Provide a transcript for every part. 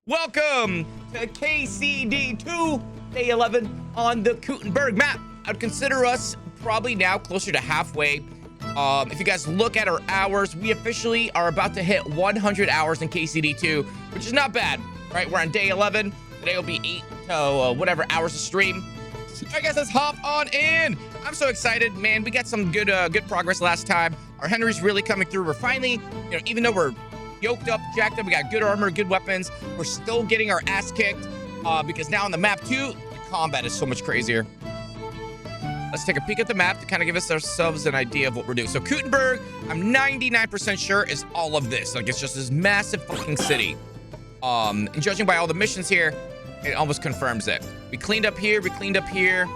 Welcome to KCD2, day 11 on the Gutenberg map. I'd consider us probably now closer to halfway. If you guys look at our hours, we officially are about to hit 100 hours in KCD2, which is not bad, right? We're on day 11. Today will be 8 to whatever hours of stream. All right, guys, let's hop on in. I'm so excited, man. We got some good progress last time. Our Henry's really coming through. We're finally, even though we're yoked up, jacked up, we got good armor, good weapons, we're still getting our ass kicked because now on the map too, the combat is so much crazier. Let's take a peek at the map to kind of give ourselves an idea of what we're doing. So Gutenberg, I'm 99% sure is all of this. Like, it's just this massive fucking city. And judging by all the missions here, it almost confirms it. We cleaned up here, we cleaned up here.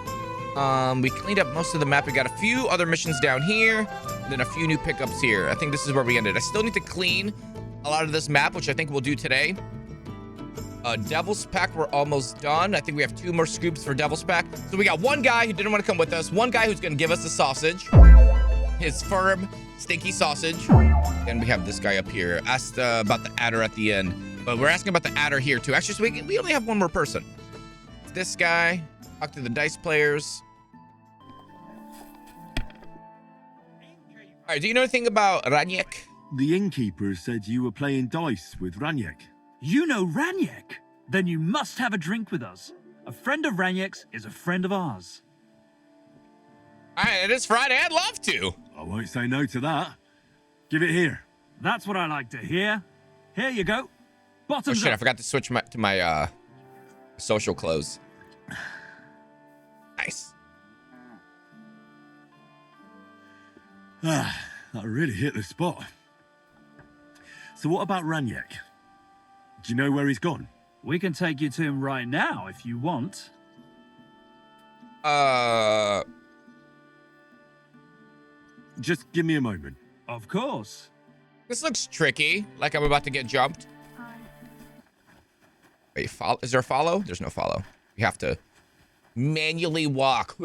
We cleaned up most of the map. We got a few other missions down here, and then a few new pickups here. I think this is where we ended. I still need to clean a lot of this map, which I think we'll do today. Devil's Pack, we're almost done. I think we have 2 more scoops for Devil's Pack. So we got one guy who didn't want to come with us, one guy who's going to give us the sausage, his firm, stinky sausage. And we have this guy up here. Asked about the adder at the end, but we're asking about the adder here too. Actually, so we only have one more person. It's this guy. Talk to the dice players. All right, do you know anything about Raniek? The innkeeper said you were playing dice with Raniek. You know Raniek? Then you must have a drink with us. A friend of Raniek's is a friend of ours. All right, it is Friday. I'd love to. I won't say no to that. Give it here. That's what I like to hear. Here you go. Oh Bottoms shit, I up. forgot to switch to my social clothes. Nice. That really hit the spot. So what about Raniek? Do you know where he's gone? We can take you to him right now if you want. Just give me a moment. Of course. This looks tricky, like I'm about to get jumped. Wait, follow? Is there a follow? There's no follow. You have to manually walk.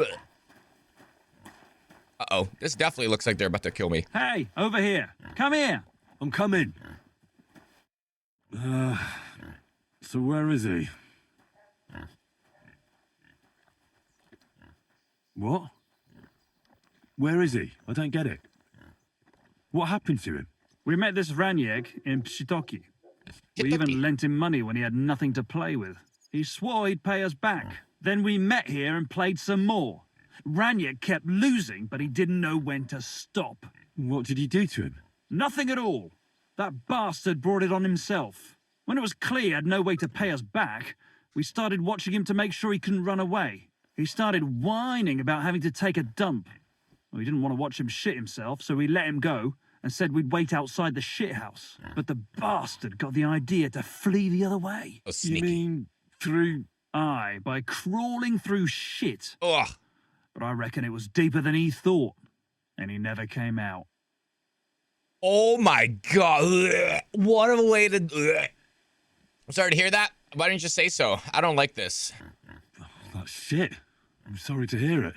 Uh-oh, this definitely looks like they're about to kill me. Hey, over here. Come here. I'm coming. So where is he? What? Where is he? I don't get it. What happened to him? We met this Raniek in Pshitoki. We even lent him money when he had nothing to play with. He swore he'd pay us back. Then we met here and played some more. Raniek kept losing, but he didn't know when to stop. What did he do to him? Nothing at all. That bastard brought it on himself. When it was clear he had no way to pay us back, we started watching him to make sure he couldn't run away. He started whining about having to take a dump. We didn't want to watch him shit himself, so we let him go and said we'd wait outside the shithouse. But the bastard got the idea to flee the other way. Oh, sneaky. You mean through... Aye, by crawling through shit. Ugh. But I reckon it was deeper than he thought, and he never came out. Oh my god. Ugh. What a way to... Ugh. I'm sorry to hear that. Why didn't you say so? I don't like this. That's shit. I'm sorry to hear it.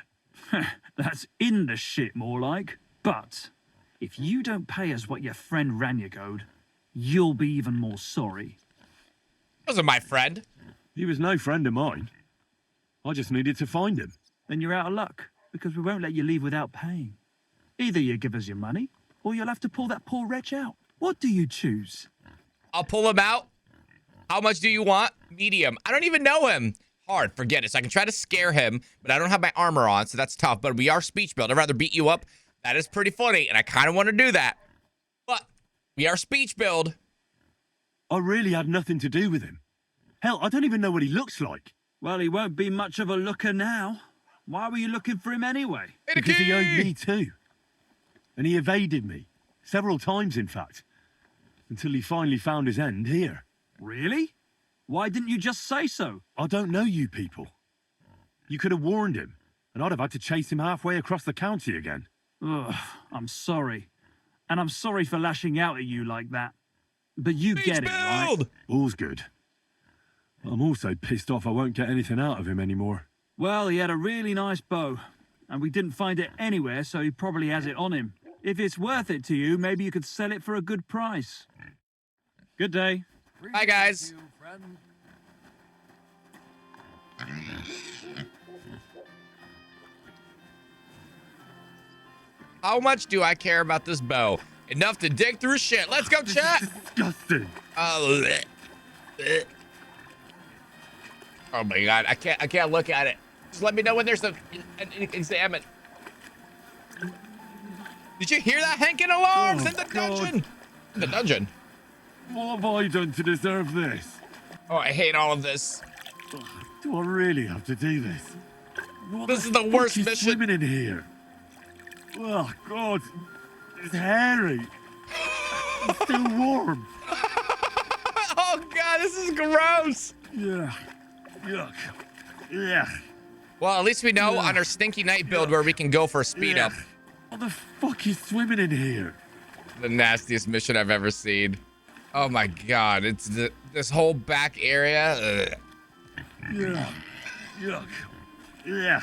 That's in the shit, more like. But if you don't pay us what your friend Raniek owed, you'll be even more sorry. Wasn't my friend. He was no friend of mine. I just needed to find him. Then you're out of luck, because we won't let you leave without paying. Either you give us your money, or you'll have to pull that poor wretch out. What do you choose? I'll pull him out. How much do you want? Medium. I don't even know him. Hard. Forget it. So I can try to scare him, but I don't have my armor on, so that's tough. But we are speech build. I'd rather beat you up. That is pretty funny, and I kind of want to do that. But we are speech build. I really had nothing to do with him. Hell, I don't even know what he looks like. Well, he won't be much of a looker now. Why were you looking for him anyway? Because he owed me too. And he evaded me. Several times, in fact. Until he finally found his end here. Really? Why didn't you just say so? I don't know you people. You could have warned him, and I'd have had to chase him halfway across the county again. Ugh, I'm sorry. And I'm sorry for lashing out at you like that. But you Speech get it, right? build. All's good. I'm also pissed off I won't get anything out of him anymore. Well, he had a really nice bow, and we didn't find it anywhere, so he probably has it on him. If it's worth it to you, maybe you could sell it for a good price. Good day. Bye, guys. How much do I care about this bow? Enough to dig through shit. Let's go, chat. Disgusting. Oh my god, I can't look at it. Just let me know when there's an examine. Did you hear that, Henken? Alarms in the dungeon. In the dungeon. What have I done to deserve this? Oh, I hate all of this. Do I really have to do this? What This is the worst fuck is mission. swimming in here? Oh God, it's hairy. It's still warm. Oh god, this is gross. Yeah. Yuck. Yeah. Well, at least we know on our stinky night build where we can go for a speed up. What the fuck is swimming in here? The nastiest mission I've ever seen. Oh my god, it's this whole back area. Ugh. Yeah. Yuck. Yeah.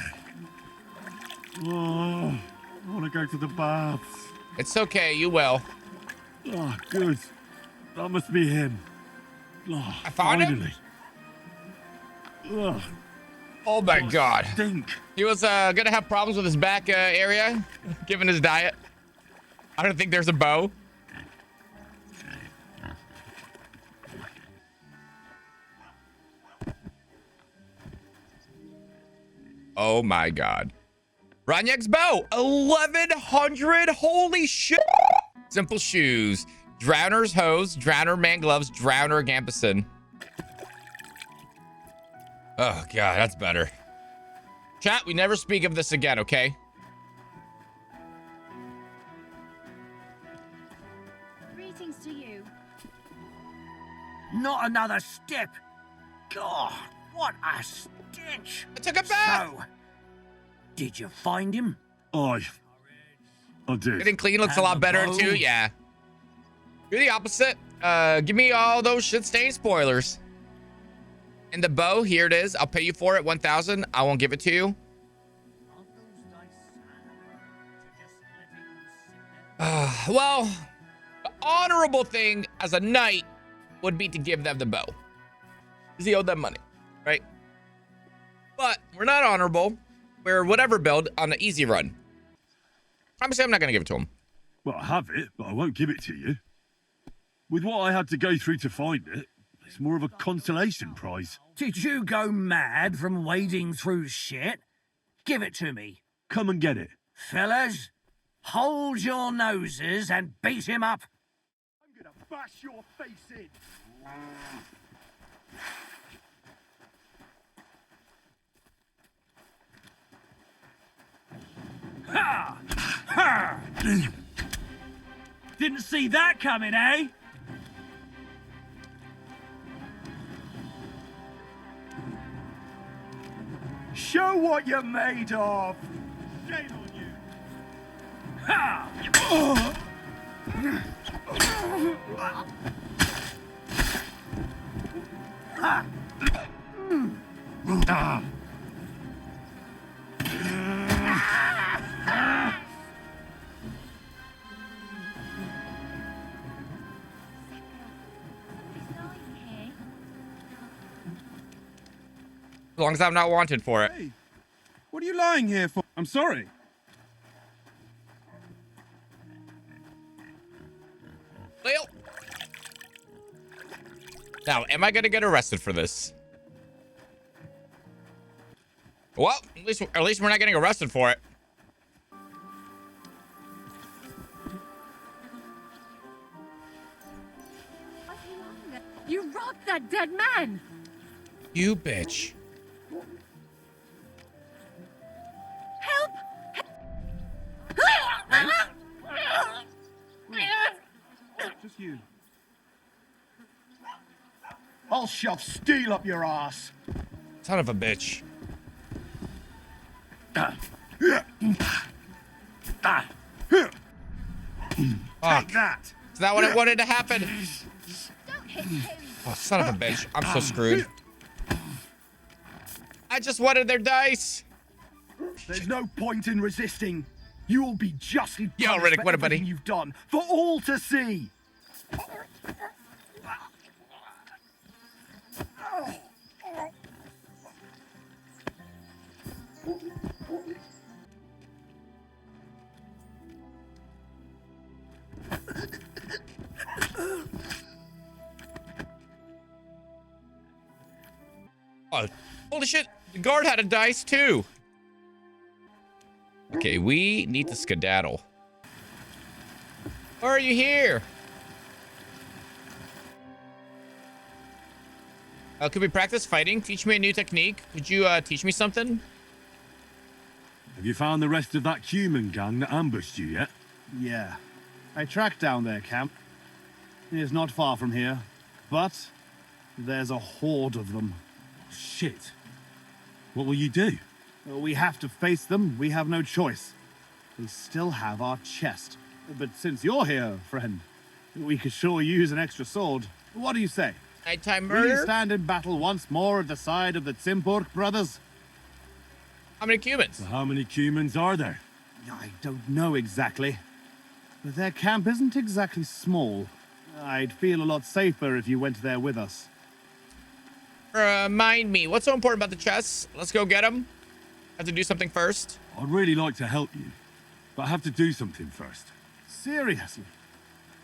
Oh, I want to go to the baths. It's okay, you will. Oh, good. That must be him. Oh, I found him? finally. Ugh, Oh my god. stink. He was gonna have problems with his back area, given his diet. I don't think there's a bow. Oh my god. Ranyek's bow, 1100. Holy shit. Simple shoes. Drowner's hose, Drowner man gloves, Drowner gambeson. Oh god, that's better. Chat, we never speak of this again, okay? Greetings to you. Not another step. God, what a stench. I took a bath. So, did you find him? I did. Getting clean looks a And lot the better bow? too, yeah. Do the opposite. Give me all those shit stain spoilers. And the bow, here it is. I'll pay you for it, 1,000. I won't give it to you. Well, the honorable thing as a knight would be to give them the bow. Because he owed them money, right? But we're not honorable. We're whatever build on the easy run. Obviously, I'm not going to give it to him. Well, I have it, but I won't give it to you. With what I had to go through to find it, it's more of a consolation prize. Did you go mad from wading through shit? Give it to me. Come and get it. Fellas, hold your noses and beat him up. I'm gonna bash your face in. Ha! Ha! Didn't see that coming, eh? Show what you're made of. Shame on you. Ha! Ah. As long as I'm not wanted for it. Hey, what are you lying here for? I'm sorry. Well, now, am I gonna get arrested for this? Well, at least we're not getting arrested for it. You robbed that dead man! You bitch. Help! Just you. I'll shove steel up your ass. Son of a bitch. Fuck. Take that. Is that what I wanted to happen? Don't hit him! Oh, son of a bitch. I'm so screwed. I just wanted their dice. There's no point in resisting. You will be justly Yo, punished Riddick, for what a buddy. everything you've done, for all to see. Oh, holy shit. The guard had a dice too. Okay, we need to skedaddle. Why are you here? Could we practice fighting? Teach me a new technique. Could you teach me something? Have you found the rest of that human gang that ambushed you yet? Yeah. I tracked down their camp. It is not far from here. But there's a horde of them. Shit. What will you do? We have to face them. We have no choice. We still have our chest. But since you're here, friend, we could sure use an extra sword. What do you say? Nighttime Will you murder? stand in battle once more at the side of the Zimburg brothers? How many Cubans? How many humans are there? I don't know exactly. But their camp isn't exactly small. I'd feel a lot safer if you went there with us. Remind me, what's so important about the chests? Let's go get them. Have to do something first. I'd really like to help you, but I have to do something first. Seriously?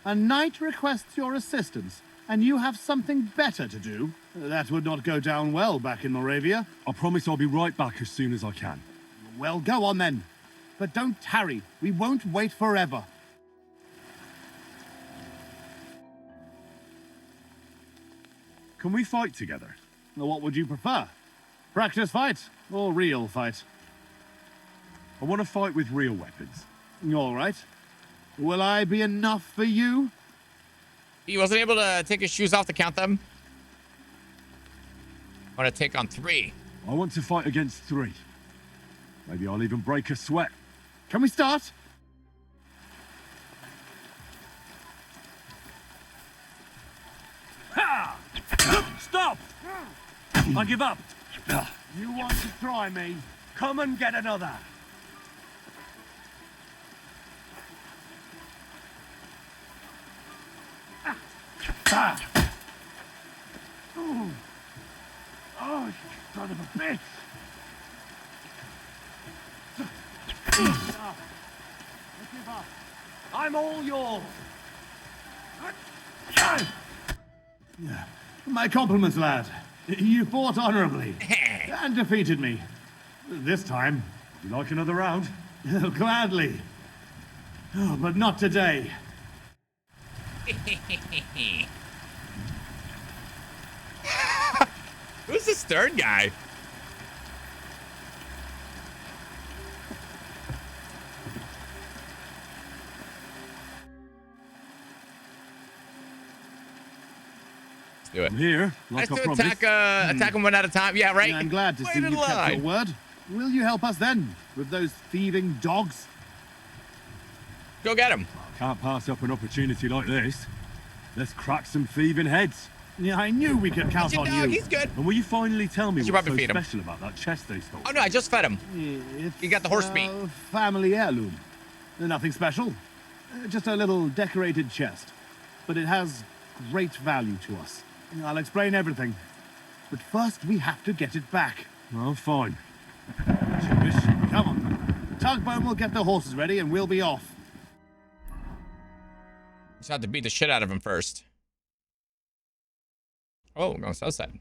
A knight requests your assistance, and you have something better to do? That would not go down well back in Moravia. I promise I'll be right back as soon as I can. Well, go on then. But don't tarry. We won't wait forever. Can we fight together? What would you prefer? Practice fight or real fight? I want to fight with real weapons. All right. Will I be enough for you? He wasn't able to take his shoes off to count them. I want to take on 3. I want to fight against 3. Maybe I'll even break a sweat. Can we start? Ha! Stop! I give up. You want to try me? Come and get another. Oh, you son of a bitch! I'm all yours. My compliments, lad. You fought honorably and defeated me. This time. You like another round? Gladly. Oh, but not today. Who's this third guy? Let's do it. I'm here, like Let's I do promised. attack them one at a time. Yeah, right? I'm glad to Wait see in you kept line. your word. Will you help us then with those thieving dogs? Go get him. Can't pass up an opportunity like this. Let's crack some thieving heads. Yeah, I knew we could count on Dog, you. he's good. And will you finally tell me You should what's probably so feed him. special about that chest they stole? Oh, no, I just fed him. It's You got the horse meat. Family heirloom. Nothing special. Just a little decorated chest. But it has great value to us. I'll explain everything. But first we have to get it back. Well, fine. Come on. Tugboat will get the horses ready and we'll be off. Just have to beat the shit out of him first. Oh, we're going south side.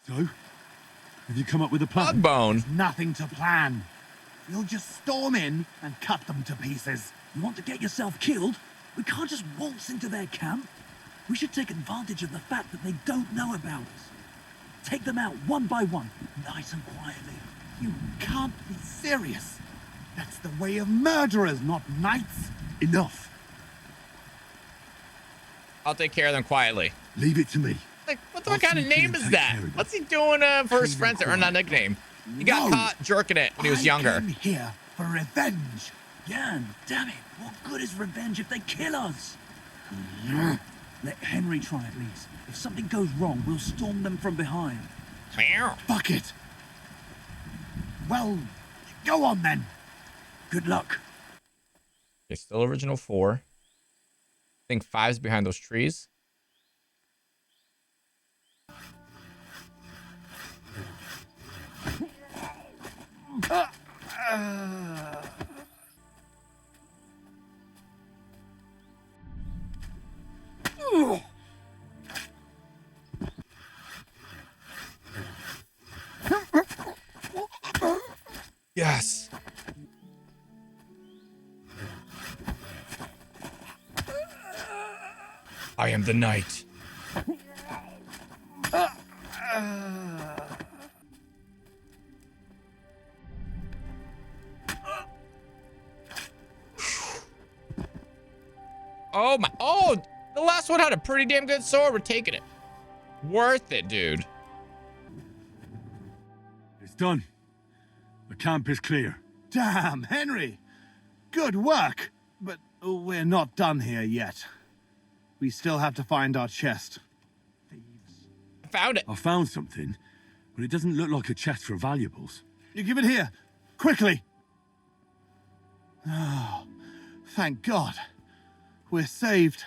So, have you come up with a plan? Bug bone. Nothing to plan. You'll just storm in and cut them to pieces. You want to get yourself killed? We can't just waltz into their camp. We should take advantage of the fact that they don't know about us. Take them out one by one, nice and quietly. You can't be serious. That's the way of murderers, not knights. Enough. I'll take care of them quietly. Leave it to me. Like, what the I'll fuck kind of sneak in name and is take that? care of them. What's he doing for his friends that earned that nickname? He got No. caught jerking it when he was younger. I came here for revenge. Jan, damn it, what good is revenge if they kill us? Let Henry try at least. If something goes wrong, we'll storm them from behind. Fuck it. Well, go on then. Good luck. Okay, still original 4. I think 5's behind those trees. Yes. I am the knight. Oh my, oh, the last one had a pretty damn good sword. We're taking it. Worth it, dude. It's done. The camp is clear. Damn, Henry! Good work! But we're not done here yet. We still have to find our chest. I found it. I found something, but it doesn't look like a chest for valuables. You give it here, quickly! Oh, thank God. We're saved.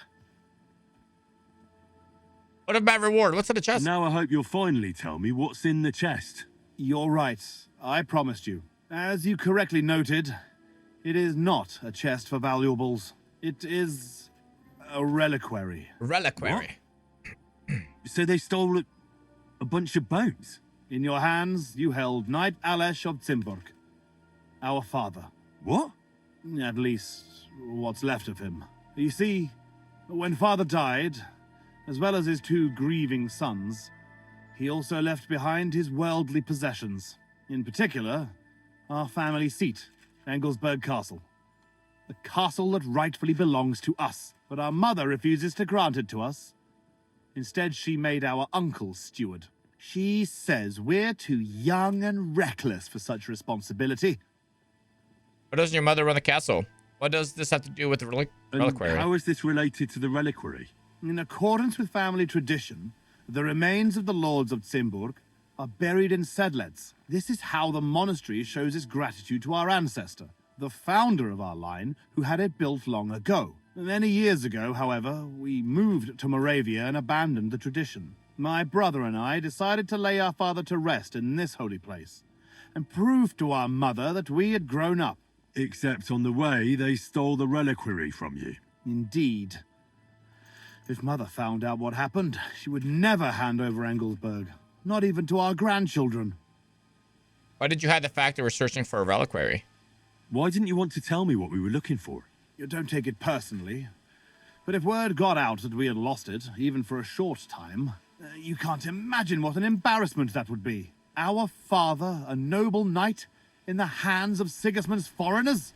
What of my reward? What's in the chest? Now I hope you'll finally tell me what's in the chest. You're right. I promised you. As you correctly noted, it is not a chest for valuables. It is a reliquary. Reliquary. So they stole a bunch of bones? In your hands, you held Knight Alesh of Zimburg, our father. What? At least, what's left of him. You see, when father died, as well as his 2 grieving sons, he also left behind his worldly possessions. In particular, our family seat, Engelsberg Castle. A castle that rightfully belongs to us, but our mother refuses to grant it to us. Instead, she made our uncle steward. She says we're too young and reckless for such responsibility. Why doesn't your mother run the castle? What does this have to do with the reliquary? How is this related to the reliquary? In accordance with family tradition, the remains of the lords of Zimburg are buried in Sedlets. This is how the monastery shows its gratitude to our ancestor, the founder of our line, who had it built long ago. Many years ago, however, we moved to Moravia and abandoned the tradition. My brother and I decided to lay our father to rest in this holy place, and prove to our mother that we had grown up. Except on the way, they stole the reliquary from you. Indeed. If Mother found out what happened, she would never hand over Engelsberg. Not even to our grandchildren. Why did you hide the fact that we're searching for a reliquary? Why didn't you want to tell me what we were looking for? You don't take it personally. But if word got out that we had lost it, even for a short time, you can't imagine what an embarrassment that would be. Our father, a noble knight, in the hands of Sigismund's foreigners?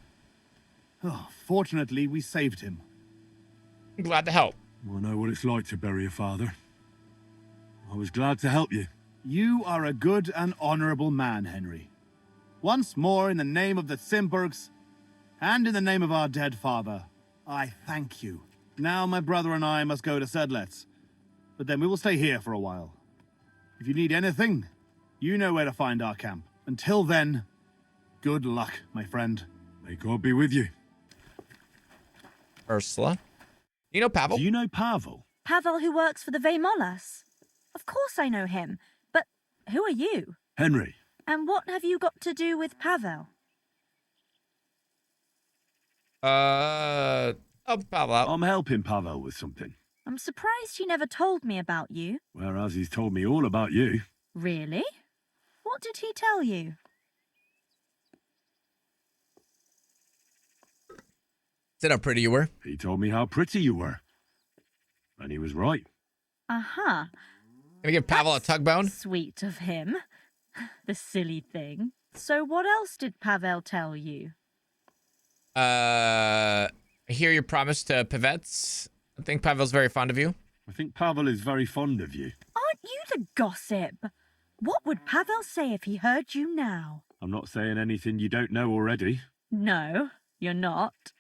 Oh, fortunately, we saved him. I'm glad to help. I know what it's like to bury a father. I was glad to help you. You are a good and honorable man, Henry. Once more, in the name of the Zimburgs, and in the name of our dead father, I thank you. Now my brother and I must go to Sedlets, but then we will stay here for a while. If you need anything, you know where to find our camp. Until then, good luck, my friend. May God be with you. Ursula. You know Pavel? Do you know Pavel? Pavel, who works for the Veymolas. Of course I know him, but who are you? Henry. And what have you got to do with Pavel? Help Pavel out. I'm helping Pavel with something. I'm surprised he never told me about you. Whereas he's told me all about you. Really? What did he tell you? Said how pretty you were. He told me how pretty you were. And he was right. Uh-huh. Gonna give Pavel a tug bone? Sweet of him. The silly thing. So what else did Pavel tell you? I hear your promise to Pivets. I think Pavel's very fond of you. I think Pavel is very fond of you. Aren't you the gossip? What would Pavel say if he heard you now? I'm not saying anything you don't know already. No, you're not.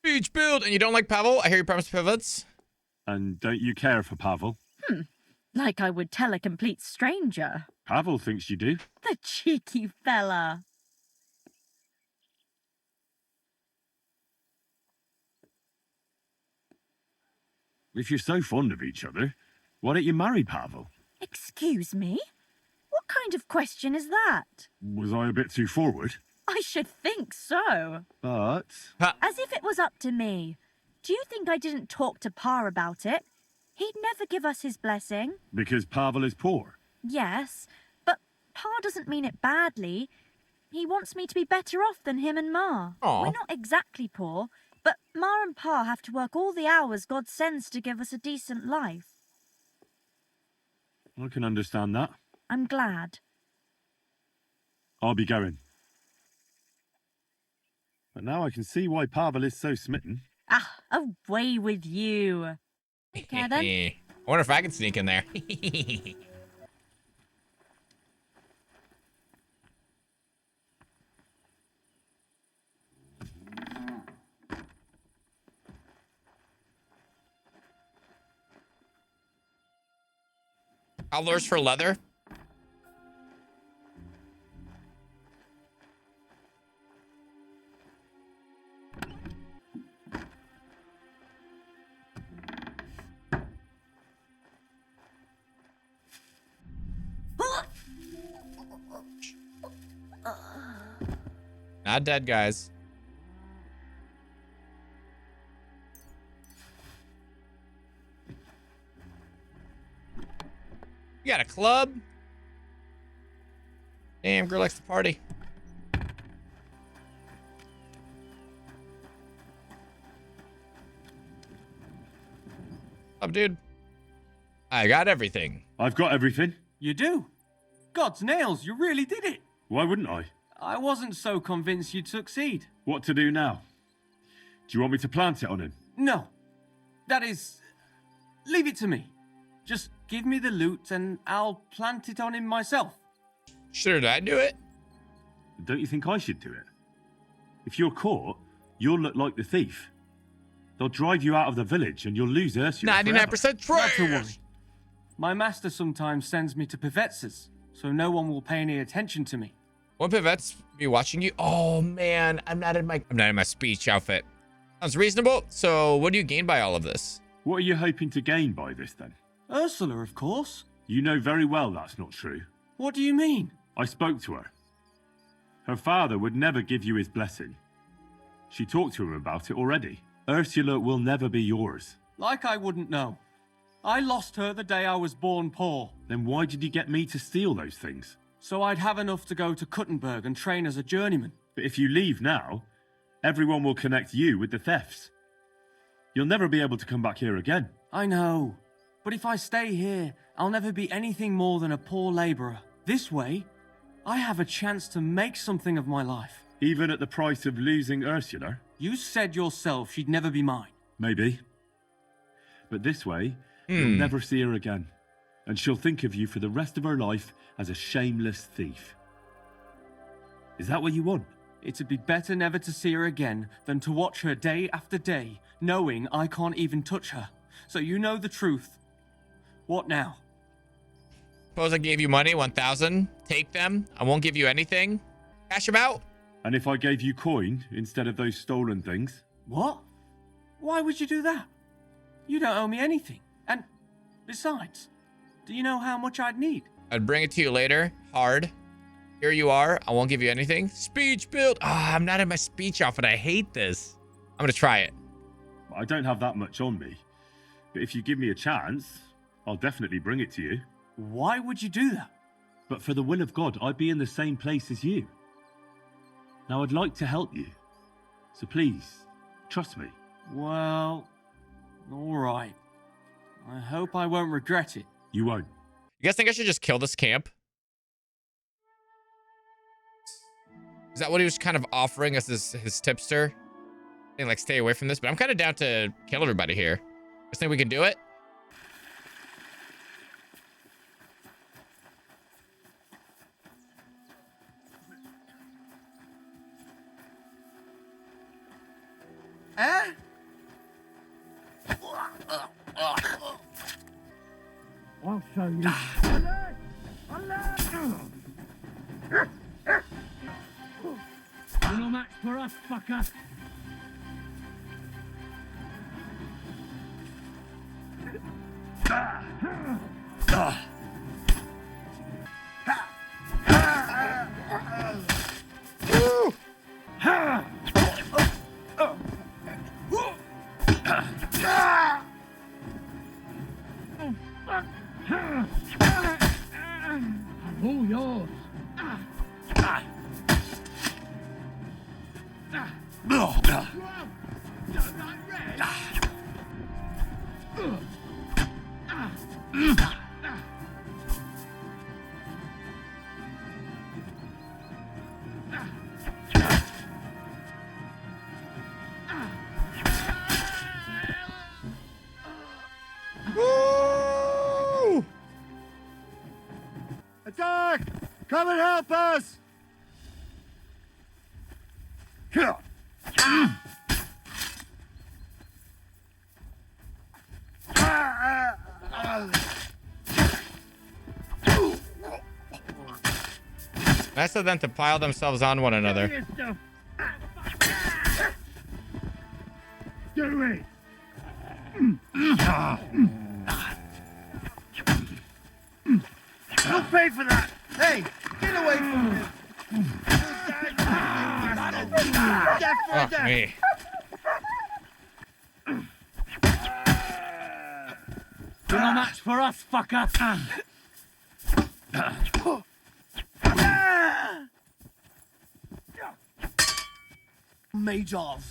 Beach build! And you don't like Pavel? I hear you promise to Pivets. And don't you care for Pavel? Like I would tell a complete stranger. Pavel thinks you do. The cheeky fella. If you're so fond of each other, why don't you marry Pavel? Excuse me? What kind of question is that? Was I a bit too forward? I should think so. But... As if it was up to me. Do you think I didn't talk to Pa about it? He'd never give us his blessing. Because Pavel is poor. Yes, but Pa doesn't mean it badly. He wants me to be better off than him and Ma. Aw. We're not exactly poor, but Ma and Pa have to work all the hours God sends to give us a decent life. I can understand that. I'm glad. I'll be going. But now I can see why Pavel is so smitten. Ah, away with you. Okay, then. I wonder if I can sneak in there. Collars for leather. Not dead, guys. You got a club? Damn, girl likes to party. Up, dude. I got everything. I've got everything. You do? God's nails, you really did it. Why wouldn't I? I wasn't so convinced you'd succeed. What to do now? Do you want me to plant it on him? No. That is... Leave it to me. Just give me the loot and I'll plant it on him myself. Should I do it? Don't you think I should do it? If you're caught, you'll look like the thief. They'll drive you out of the village and you'll lose Ursula 99% trash. Not to worry. My master sometimes sends me to Pivetz's, so no one will pay any attention to me. Won't Pivet's be watching you? Oh man, I'm not in my speech outfit. Sounds reasonable. So what do you gain by all of this? What are you hoping to gain by this then? Ursula, of course. You know very well that's not true. What do you mean? I spoke to her. Her father would never give you his blessing. She talked to him about it already. Ursula will never be yours. Like I wouldn't know. I lost her the day I was born poor. Then why did you get me to steal those things? So I'd have enough to go to Kuttenberg and train as a journeyman. But if you leave now, everyone will connect you with the thefts. You'll never be able to come back here again. I know. But if I stay here, I'll never be anything more than a poor labourer. This way, I have a chance to make something of my life. Even at the price of losing Ursula? You said yourself she'd never be mine. Maybe. But this way, you'll never see her again. And she'll think of you for the rest of her life as a shameless thief. Is that what you want? It'd be better never to see her again than to watch her day after day, knowing I can't even touch her. So you know the truth. What now? Suppose I gave you money, 1,000. Take them. I won't give you anything. Cash them out. And if I gave you coin instead of those stolen things? What? Why would you do that? You don't owe me anything. And besides, do you know how much I'd need? I'd bring it to you later. Hard. Here you are. I won't give you anything. Speech build. Ah, I'm not in my speech outfit. I hate this. I'm going to try it. I don't have that much on me. But if you give me a chance, I'll definitely bring it to you. Why would you do that? But for the will of God, I'd be in the same place as you. Now, I'd like to help you. So please, trust me. Well, all right. I hope I won't regret it. You won't. You guys think I should just kill this camp? Is that what he was kind of offering us as his tipster? Saying, like, stay away from this, but I'm kind of down to kill everybody here. You guys think we can do it? Eh? I'll show you. You're no match for us, fucker. All yours. Woo! Attack! Come and help us! Nice of them to pile themselves on one another. Get away! Don't pay for that! Hey, get away from him! Fuck me. You're no match for us, fucker. Majov.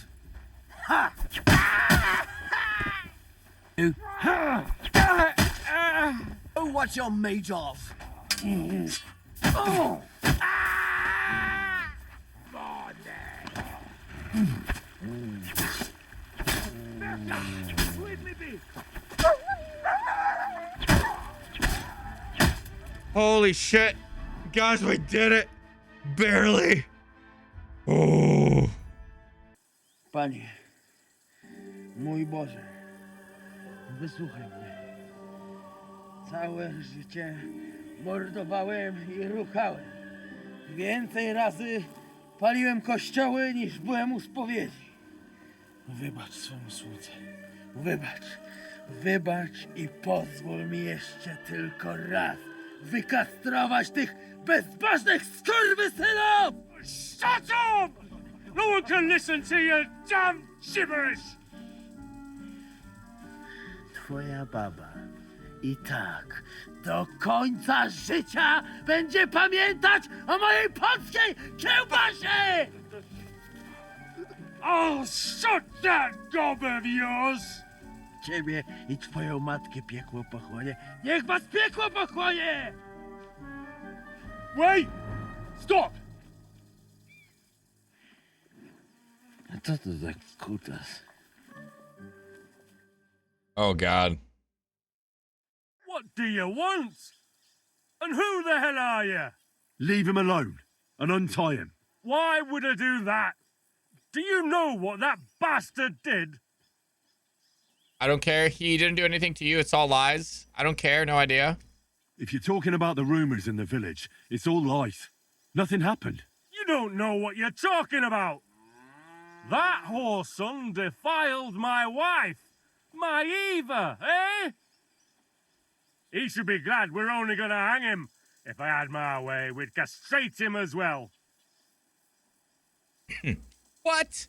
Oh, what's your Majov? Oh. Holy shit. Guys, we did it. Barely. Oh. Panie, mój Boże, wysłuchaj mnie. Całe życie mordowałem i ruchałem. Więcej razy paliłem kościoły, niż byłem u spowiedzi. Wybacz swemu słudze. Wybacz i pozwól mi jeszcze tylko raz wykastrować tych bezbożnych skurwysynów! Shut up! No one can listen to your damn gibberish! Twoja baba i tak do końca życia będzie pamiętać o mojej polskiej kiełbasie! Oh, shut that gob of yours! Ciebie i twoją matkę piekło pochłonie. Niech was piekło pochłonie! Wait! Stop! A co to za kutas? Oh, God. What do you want? And who the hell are you? Leave him alone and untie him. Why would I do that? Do you know what that bastard did? I don't care. He didn't do anything to you. It's all lies. I don't care. No idea. If you're talking about the rumours in the village, it's all lies. Nothing happened. You don't know what you're talking about. That whoreson defiled my wife, my Eva, eh? He should be glad we're only gonna hang him. If I had my way, we'd castrate him as well. What?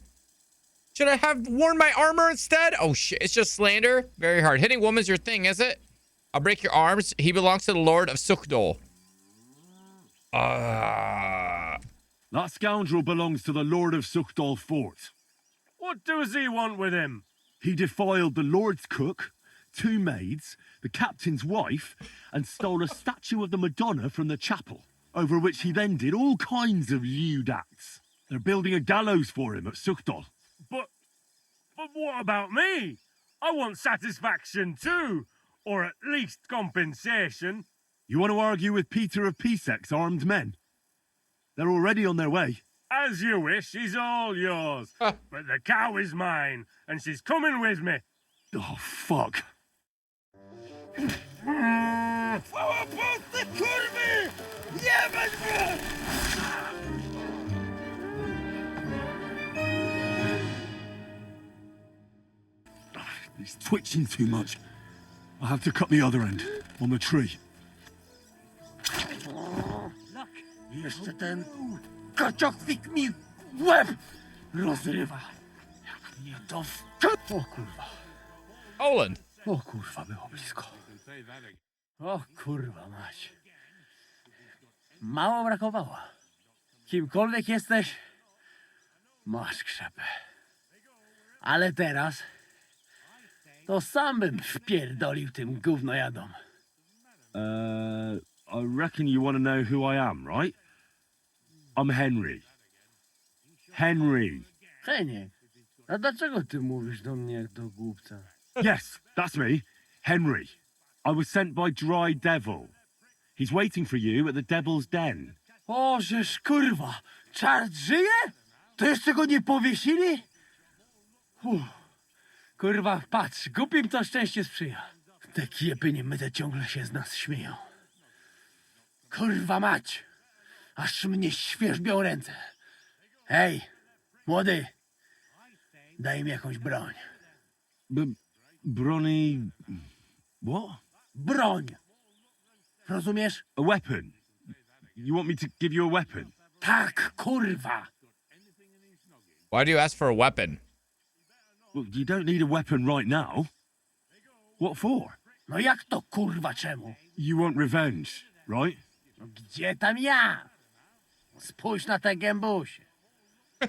Should I have worn my armor instead? Oh, shit. It's just slander. Very hard. Hitting woman's your thing, is it? I'll break your arms. He belongs to the Lord of Sukdol. That scoundrel belongs to the Lord of Sukdal Fort. What does he want with him? He defiled the Lord's cook, 2 maids, the captain's wife, and stole a statue of the Madonna from the chapel, over which he then did all kinds of lewd acts. They're building a gallows for him at Sukdal. But what about me? I want satisfaction too, or at least compensation. You want to argue with Peter of Pisek's armed men? They're already on their way. As you wish, she's all yours. But the cow is mine, and she's coming with me. Oh, fuck. He's twitching too much. I have to cut the other end, on the tree. Jeszcze ten kociokwik mi łeb rozrywa. Jak mnie to O kurwa. Poland. O kurwa, było blisko. O kurwa mać. Mało brakowało. Kimkolwiek jesteś, masz krzepę. Ale teraz to sam bym wpierdolił tym gównojadom. I reckon you want to know who I am, right? I'm Henry. Henry. Heniek, a dlaczego ty mówisz do mnie jak do głupca? Yes, that's me. Henry. I was sent by Dry Devil. He's waiting for you at the Devil's Den. O, żeż kurwa, czart żyje? To jeszcze go nie powiesili? Kurwa, patrz, głupim to szczęście sprzyja. Te kiepy niemyte ciągle się z nas śmieją. Kurwa mać, aż mnie świerzbią ręce. Hej, młody, daj mi jakąś broń. Bronny... What? Broń! Rozumiesz? A weapon. You want me to give you a weapon? Tak, kurwa! Why do you ask for a weapon? Well, you don't need a weapon right now. What for? No jak to kurwa czemu? You want revenge, right? No gdzie tam ja? Spójrz na te gębusie.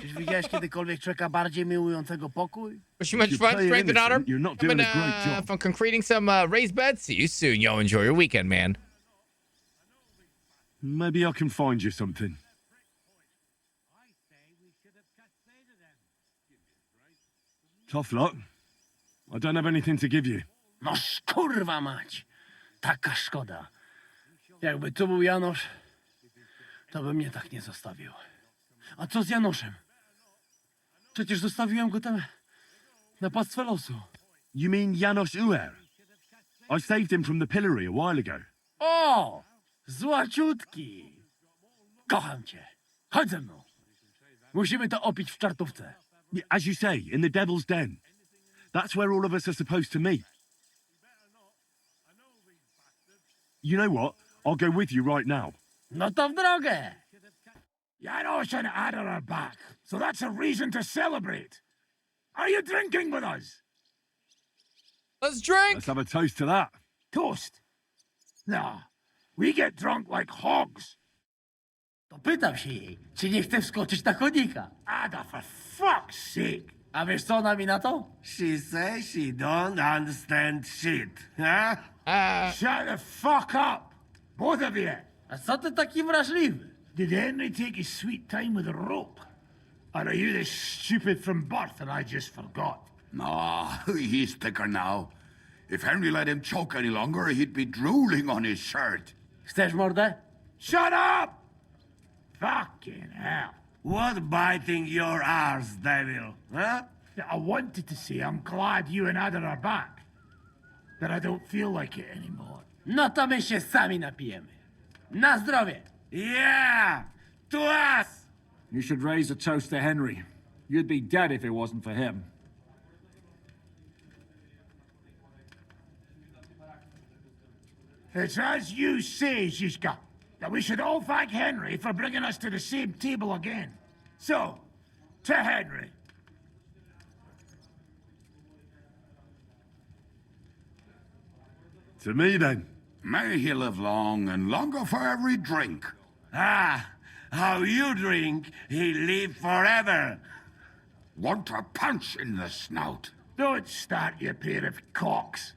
Czyż widziałeś kiedykolwiek człowieka bardziej miłującego pokój? Wish you much You fun, play strength, and honor. innocent, you're not doing a great job. From concreting some raised beds. See you soon. Yo, enjoy your weekend, man. Maybe I can find you something. Tough luck. I don't have anything to give you. No kurwa mać! Taka szkoda. Jakby tu był Janosz, to by mnie tak nie zostawił. A co z Janoszem? Przecież zostawiłem go tam na pastwę losu. You mean Janos Uer? I saved him from the pillory a while ago. O! Złaciutki! Kocham cię. Chodź ze mną. Musimy to opić w czartówce. As you say, in the Devil's Den. That's where all of us are supposed to meet. You know what? I'll go with you right now. No to w drogę! Janos and Ada are back, so that's a reason to celebrate. Are you drinking with us? Let's drink. Let's have a toast to that. Toast? No, we get drunk like hogs. To pytam się jej, czy nie chce wskoczyć na konika. Ada, for fuck's sake. A wiesz co ona mi na to? She says she don't understand shit, huh? Shut the fuck up, both of you. A co ty taki wrażliwy? Did Henry take his sweet time with a rope? Or are you this stupid from birth and I just forgot? No, he's thicker now. If Henry let him choke any longer, he'd be drooling on his shirt. Chcesz mordę? Shut up! Fucking hell. What biting your arse, devil, huh? I wanted to say I'm glad you and Ada are back. But I don't feel like it anymore. No to my się sami napijemy. Na zdrowie! Yeah! To us! You should raise a toast to Henry. You'd be dead if it wasn't for him. It's as you say, Zizka, that we should all thank Henry for bringing us to the same table again. So, to Henry. To me, then. May he live long and longer for every drink. Ah, how you drink, he live forever. Want a punch in the snout. Don't start, you pair of cocks.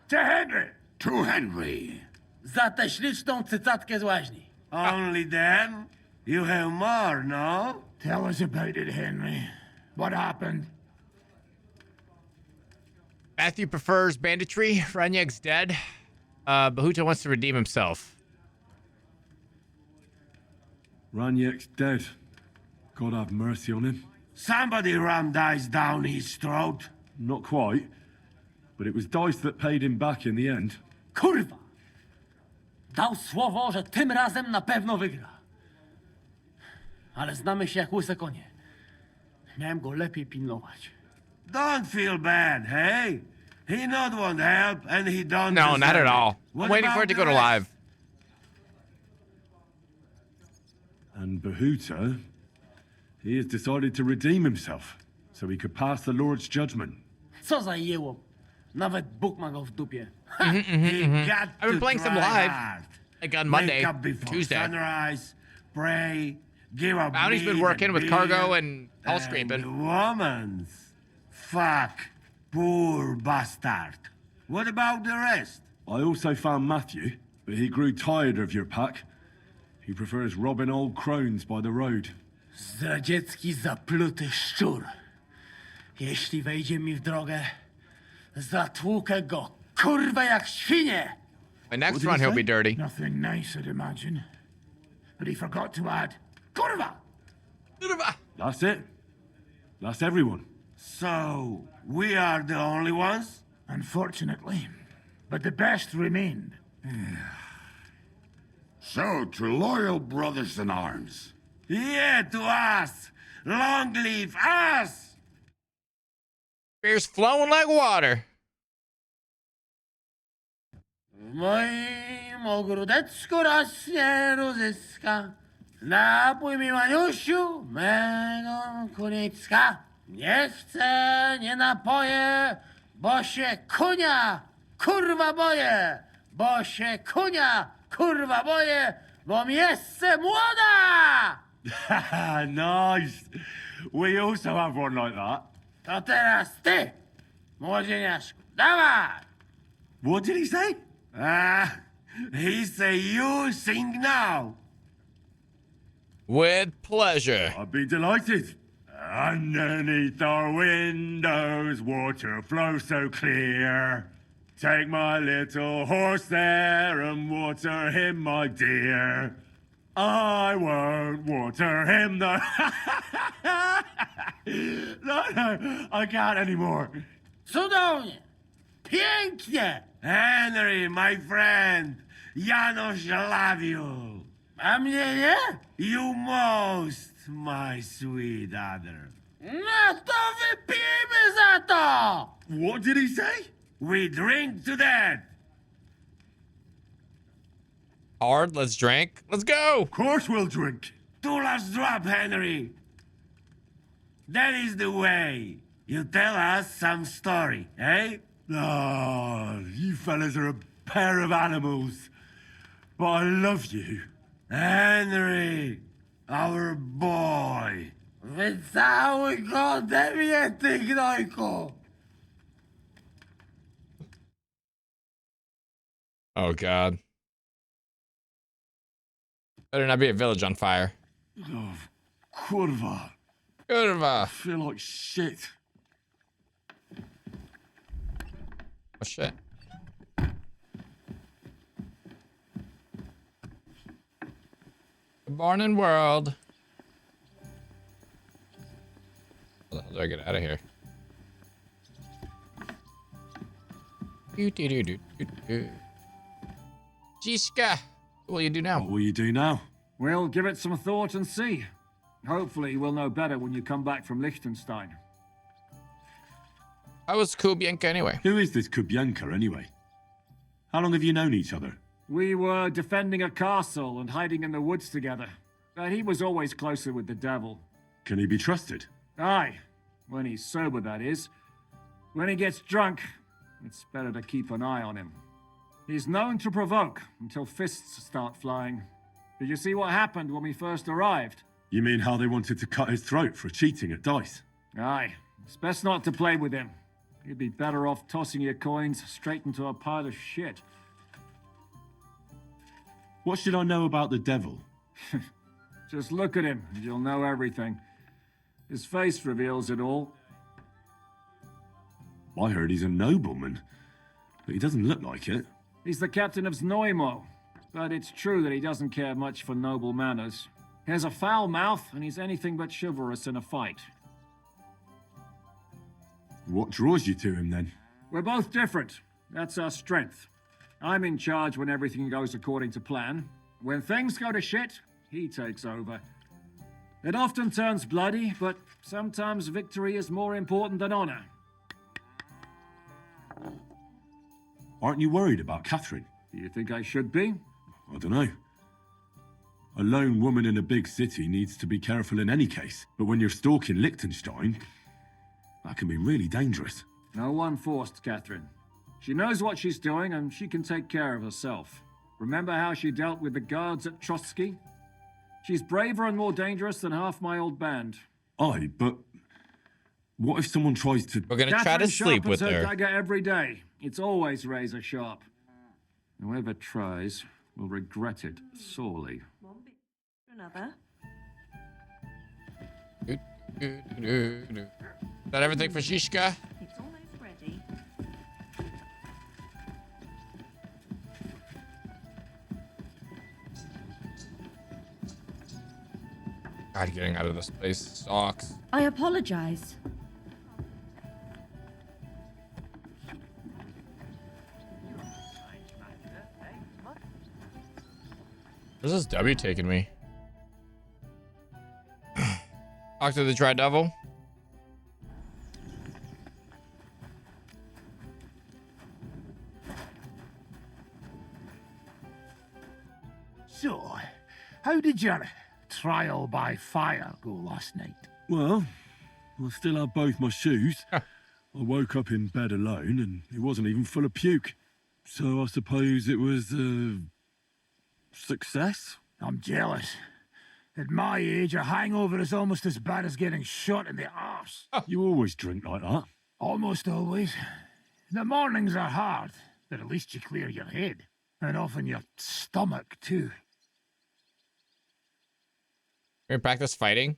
To Henry. To Henry. Za tę śliczną cycatkę z łaźni. Only then? You have more, no? Tell us about it, Henry. What happened? Matthew prefers banditry. Ranieg's dead. Bahuta wants to redeem himself. Raniek's dead. God have mercy on him. Somebody rammed dice down his throat. Not quite. But it was Dice that paid him back in the end. Kurwa! Dał słowo, że tym razem na pewno wygra. Ale znamy się jak łyse konie. Miałem go lepiej pilnować. Don't feel bad, hey? He not want help, and he don't No, deserve not at it. all. What I'm waiting for about it to the go to rest? live. And Bahuta, he has decided to redeem himself so he could pass the Lord's judgment. Co za jełop. Nawet Bóg ma go w dupie. He got I've been to playing some try live, hard. like on Monday, Wake up before Tuesday. sunrise, pray, give up Bounty's been meat working and with beer, cargo and all scraping. and womans. Fuck. Poor bastard. What about the rest? I also found Matthew, but he grew tired of your pack. He prefers robbing old crones by the road. Zdradziecki zapluty szczur. Jeśli wejdzie mi w drogę, zatłukę go, kurwa, jak świnie! My next run, he'll be dirty. Nothing nice, I'd imagine. But he forgot to add, Kurva! That's it. That's everyone. So, we are the only ones? Unfortunately. But the best remained. So, to loyal brothers in arms. Yeah, to us! Long live us! Beer's flowing like water. W moim ogródeczku rośnie różyska. Napój mi, Maniusiu, mego kunicka. Nie chcę, nie napoję, bo się kunia, kurwa boję. Bo się kunia, kurwa boję, bom jeszcze młoda! Nice. We also have one like that. To teraz ty, młodzieniaszku, dawaj! What did he say? He say you sing now. With pleasure. I'd be delighted. Underneath our windows, water flows so clear. Take my little horse there and water him, my dear. I won't water him, though. No, I can't anymore. Cudownie! Pięknie! Henry, my friend, Janusz love you. A mnie nie? You most, my sweet other. No to wypijmy za to! What did he say? We drink to that! Hard, let's drink. Let's go. Of course we'll drink. Two last drop, Henry. That is the way. You tell us some story, eh? Ah, you fellas are a pair of animals. But I love you. Henry, our boy. Wycałuj go ode mnie, ty gnojku! Oh, God. Better not be a village on fire. Oh, kurva. Kurva. I feel like shit. Oh, shit. Good morning, world. How the hell do I get out of here? Jiska, what will you do now? What will you do now? We'll give it some thought and see. Hopefully, we'll know better when you come back from Liechtenstein. How was Kubienka anyway? Who is this Kubyanka anyway? How long have you known each other? We were defending a castle and hiding in the woods together. But he was always closer with the devil. Can he be trusted? Aye. When he's sober, that is. When he gets drunk, it's better to keep an eye on him. He's known to provoke until fists start flying. Did you see what happened when we first arrived? You mean how they wanted to cut his throat for cheating at dice? Aye. It's best not to play with him. You'd be better off tossing your coins straight into a pile of shit. What should I know about the devil? Just look at him, and you'll know everything. His face reveals it all. I heard he's a nobleman, but he doesn't look like it. He's the captain of Znojmo, but it's true that he doesn't care much for noble manners. He has a foul mouth, and he's anything but chivalrous in a fight. What draws you to him, then? We're both different. That's our strength. I'm in charge when everything goes according to plan. When things go to shit, he takes over. It often turns bloody, but sometimes victory is more important than honor. Aren't you worried about Catherine? Do you think I should be? I don't know. A lone woman in a big city needs to be careful in any case, but when you're stalking Liechtenstein, that can be really dangerous. No one forced Catherine. She knows what she's doing, and she can take care of herself. Remember how she dealt with the guards at Trotsky? She's braver and more dangerous than half my old band. Aye, but What if someone tries to... We're gonna try to Catherine sleep with sharpens her her. dagger every day. It's always razor sharp. Whoever tries will regret it sorely. Another. Is that everything for Shishka? It's almost ready. God, getting out of this place sucks. I apologize. Where's this W taking me? Talk to the Dry Devil. So, how did your trial by fire go last night? Well, I still have both my shoes. I woke up in bed alone, and it wasn't even full of puke. So I suppose it was a success? I'm jealous. At my age, a hangover is almost as bad as getting shot in the arse. You always drink like that. Almost always. The mornings are hard, but at least you clear your head. And often your stomach, too. You're gonna practice fighting?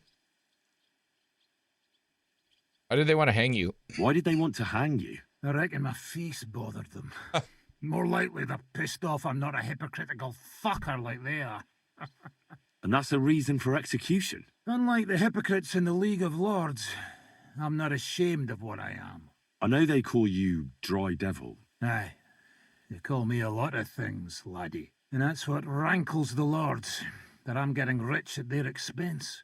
Why did they want to hang you? Why did they want to hang you? I reckon my face bothered them. More likely they're pissed off I'm not a hypocritical fucker like they are. And that's a reason for execution? Unlike the hypocrites in the League of Lords, I'm not ashamed of what I am. I know they call you Dry Devil. Aye, they call me a lot of things, laddie. And that's what rankles the Lords, that I'm getting rich at their expense.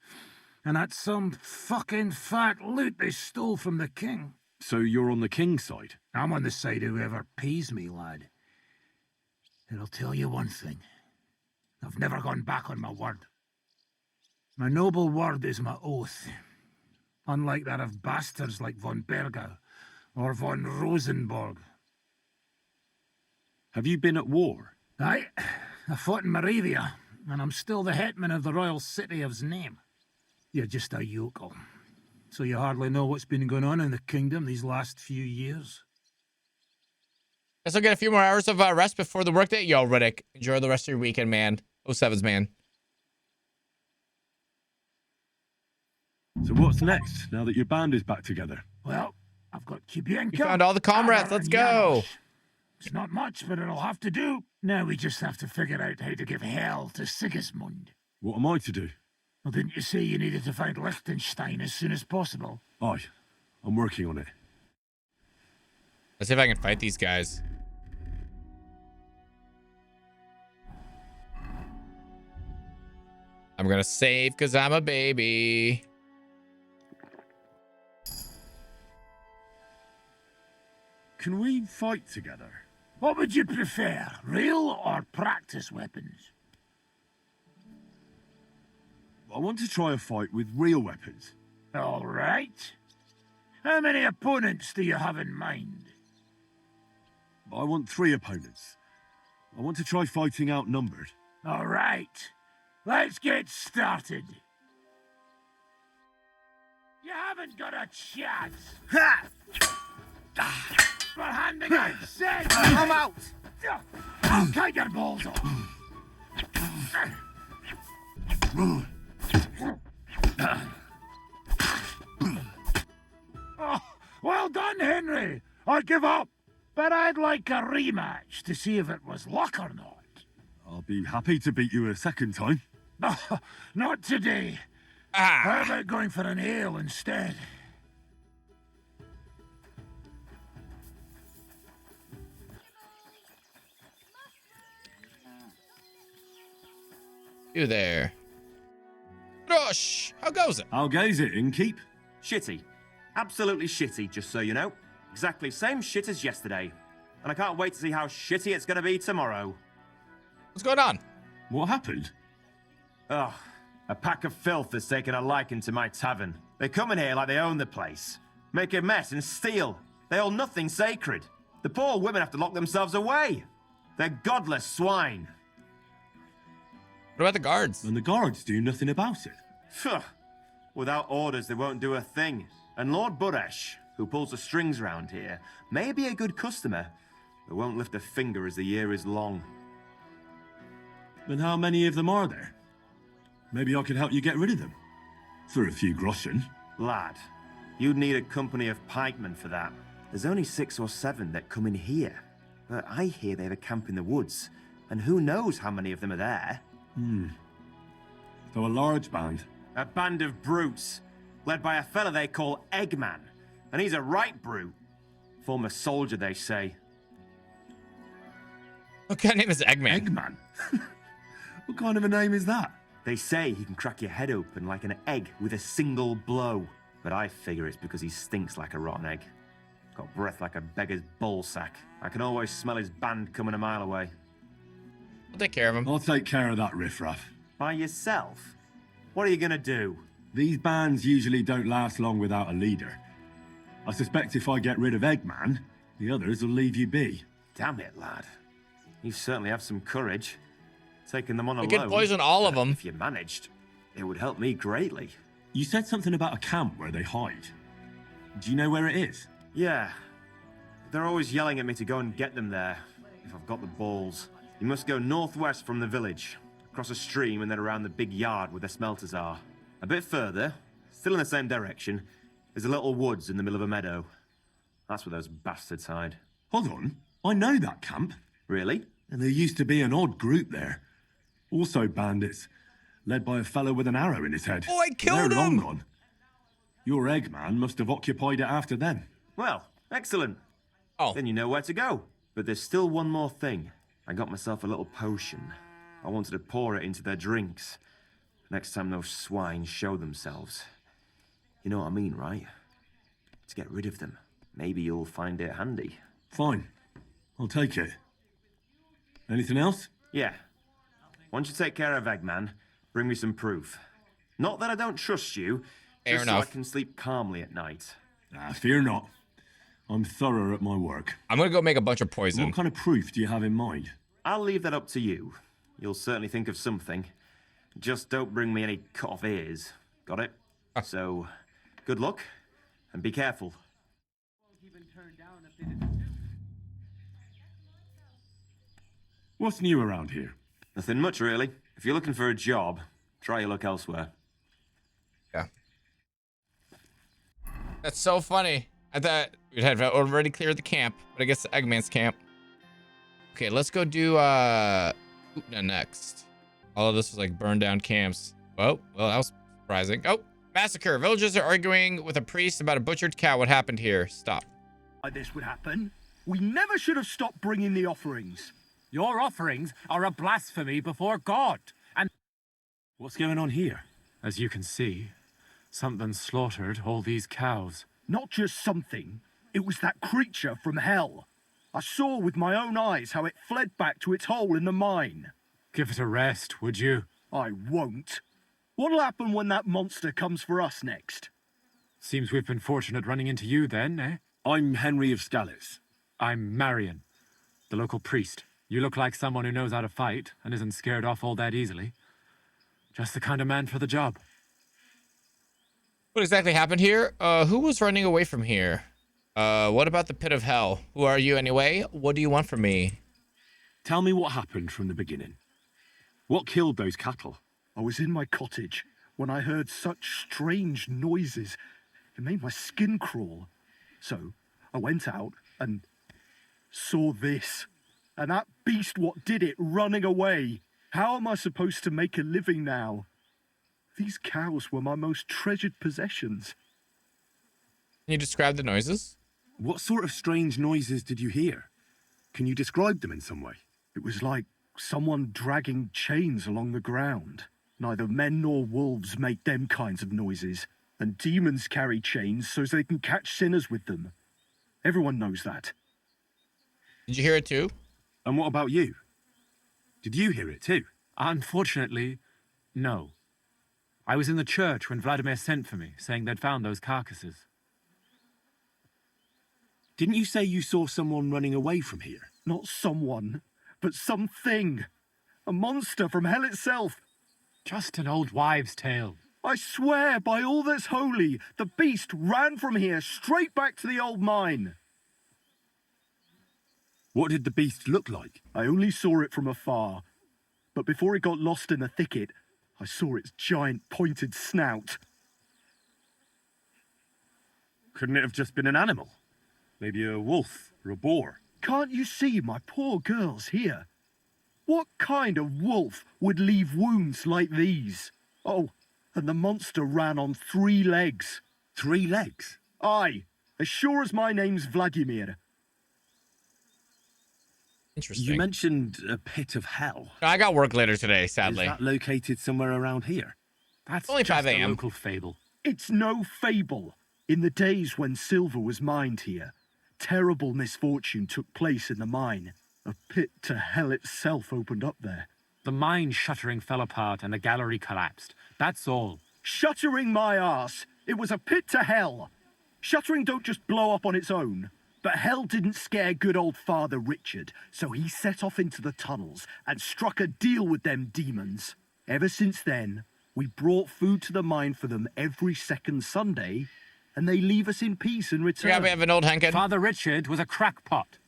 And that's some fucking fat loot they stole from the king. So you're on the king's side? I'm on the side of whoever pays me, lad. And I'll tell you one thing. I've never gone back on my word. My noble word is my oath. Unlike that of bastards like von Berger or von Rosenborg. Have you been at war? Aye, I fought in Moravia, and I'm still the hetman of the royal city of Znaim. You're just a yokel. So you hardly know what's been going on in the kingdom these last few years. Guess I'll get a few more hours of rest before the workday. Yo, Riddick, enjoy the rest of your weekend, man. 07's, man. So what's next, now that your band is back together? Well, I've got Kubienka. We found all the comrades. Let's go. It's not much, but it'll have to do. Now we just have to figure out how to give hell to Sigismund. What am I to do? Well, didn't you say you needed to find Liechtenstein as soon as possible? Aye, I'm working on it. Let's see if I can fight these guys. I'm gonna save because I'm a baby. Can we fight together? What would you prefer, real or practice weapons? I want to try a fight with real weapons. All right. How many opponents do you have in mind? I want 3 opponents. I want to try fighting outnumbered. All right. Let's get started. You haven't got a chance. Ha! We're handing out said. I'm out. I'll cut your balls off. Oh, well done, Henry. I give up. But I'd like a rematch to see if it was luck or not. I'll be happy to beat you a second time. Not today. How about going for an ale instead? You there. Grosch, how goes it? How goes it, Innkeep? Shitty. Absolutely shitty, just so you know. Exactly same shit as yesterday. And I can't wait to see how shitty it's going to be tomorrow. What's going on? What happened? Ugh. A pack of filth has taken a liking to my tavern. They come in here like they own the place. Make a mess and steal. They hold nothing sacred. The poor women have to lock themselves away. They're godless swine. What about the guards? And the guards do nothing about it. Phew. Without orders, they won't do a thing. And Lord Buresh, who pulls the strings round here, may be a good customer, but won't lift a finger as the year is long. Then how many of them are there? Maybe I could help you get rid of them. For a few groschen. Lad, you'd need a company of pikemen for that. There's only 6 or 7 that come in here. But I hear they have a camp in the woods, and who knows how many of them are there? So a large band. A band of brutes, led by a fella they call Eggman. And he's a right brute. Former soldier, they say. What kind of name is Eggman? Eggman? What kind of a name is that? They say he can crack your head open like an egg with a single blow. But I figure it's because he stinks like a rotten egg. Got breath like a beggar's ballsack. I can always smell his band coming a mile away. We'll take care of him. I'll take care of that riffraff. By yourself? What are you gonna do? These bands usually don't last long without a leader. I suspect if I get rid of Eggman, the others will leave you be. Damn it, lad. You certainly have some courage. Taking them on alone. We could poison all of them. If you managed, it would help me greatly. You said something about a camp where they hide. Do you know where it is? Yeah. They're always yelling at me to go and get them there, if I've got the balls. You must go northwest from the village, across a stream and then around the big yard where the smelters are. A bit further, still in the same direction, there's a little woods in the middle of a meadow. That's where those bastards hide. Hold on. I know that camp. Really? And there used to be an odd group there. Also bandits, led by a fellow with an arrow in his head. Oh, I killed They're long him! gone. Your Eggman must have occupied it after them. Well, excellent. Oh. Then you know where to go. But there's still one more thing. I got myself a little potion. I wanted to pour it into their drinks. Next time those swine show themselves. You know what I mean, right? To get rid of them. Maybe you'll find it handy. Fine. I'll take it. Anything else? Yeah. Once you take care of Eggman, bring me some proof. Not that I don't trust you, Fair just enough. so I can sleep calmly at night. Fear not. I'm thorough at my work. I'm gonna go make a bunch of poison. What kind of proof do you have in mind? I'll leave that up to you. You'll certainly think of something. Just don't bring me any cut-off ears. Got it? So, good luck, and be careful. What's new around here? Nothing much, really. If you're looking for a job, try your luck elsewhere. Yeah. That's so funny. I thought we'd have already cleared the camp, but I guess the Eggman's camp. Okay, let's go do Utna next. All of this was like burned down camps. Oh, well, that was surprising. Oh, Massacre. Villagers are arguing with a priest about a butchered cow. What happened here? Stop. Why this would happen? We never should have stopped bringing the offerings. Your offerings are a blasphemy before God. And What's going on here? As you can see, something slaughtered all these cows. Not just something. It was that creature from hell. I saw with my own eyes how it fled back to its hole in the mine. Give it a rest, would you? I won't. What'll happen when that monster comes for us next? Seems we've been fortunate running into you then, eh? I'm Henry of Scalitz. I'm Marion, the local priest. You look like someone who knows how to fight and isn't scared off all that easily. Just the kind of man for the job. What exactly happened here? Who was running away from here? What about the pit of hell? Who are you anyway? What do you want from me? Tell me what happened from the beginning. What killed those cattle? I was in my cottage when I heard such strange noises. It made my skin crawl. So I went out and saw this. And that beast what did it running away. How am I supposed to make a living now? These cows were my most treasured possessions. Can you describe the noises? What sort of strange noises did you hear? Can you describe them in some way? It was like someone dragging chains along the ground. Neither men nor wolves make them kinds of noises. And demons carry chains so they can catch sinners with them. Everyone knows that. Did you hear it too? And what about you? Did you hear it too? Unfortunately, no. I was in the church when Vladimir sent for me, saying they'd found those carcasses. Didn't you say you saw someone running away from here? Not someone, but something. A monster from hell itself. Just an old wives' tale. I swear by all that's holy, the beast ran from here straight back to the old mine. What did the beast look like? I only saw it from afar, but before it got lost in the thicket, I saw its giant pointed snout. Couldn't it have just been an animal? Maybe a wolf or a boar? Can't you see my poor girls here? What kind of wolf would leave wounds like these? Oh, and the monster ran on 3 legs. 3 legs? Aye, as sure as my name's Vladimir. Interesting. You mentioned a pit of hell. I got work later today, sadly. Is that located somewhere around here? That's only 5 just a a.m. local fable. It's no fable. In the days when silver was mined here, terrible misfortune took place in the mine. A pit to hell itself opened up there. The mine shuttering fell apart and the gallery collapsed. That's all. Shuttering my arse! It was a pit to hell! Shuttering don't just blow up on its own. But hell didn't scare good old Father Richard, so he set off into the tunnels and struck a deal with them demons. Ever since then, we brought food to the mine for them every second Sunday, and they leave us in peace in return. Yeah, we have an old Henken. Father Richard was a crackpot.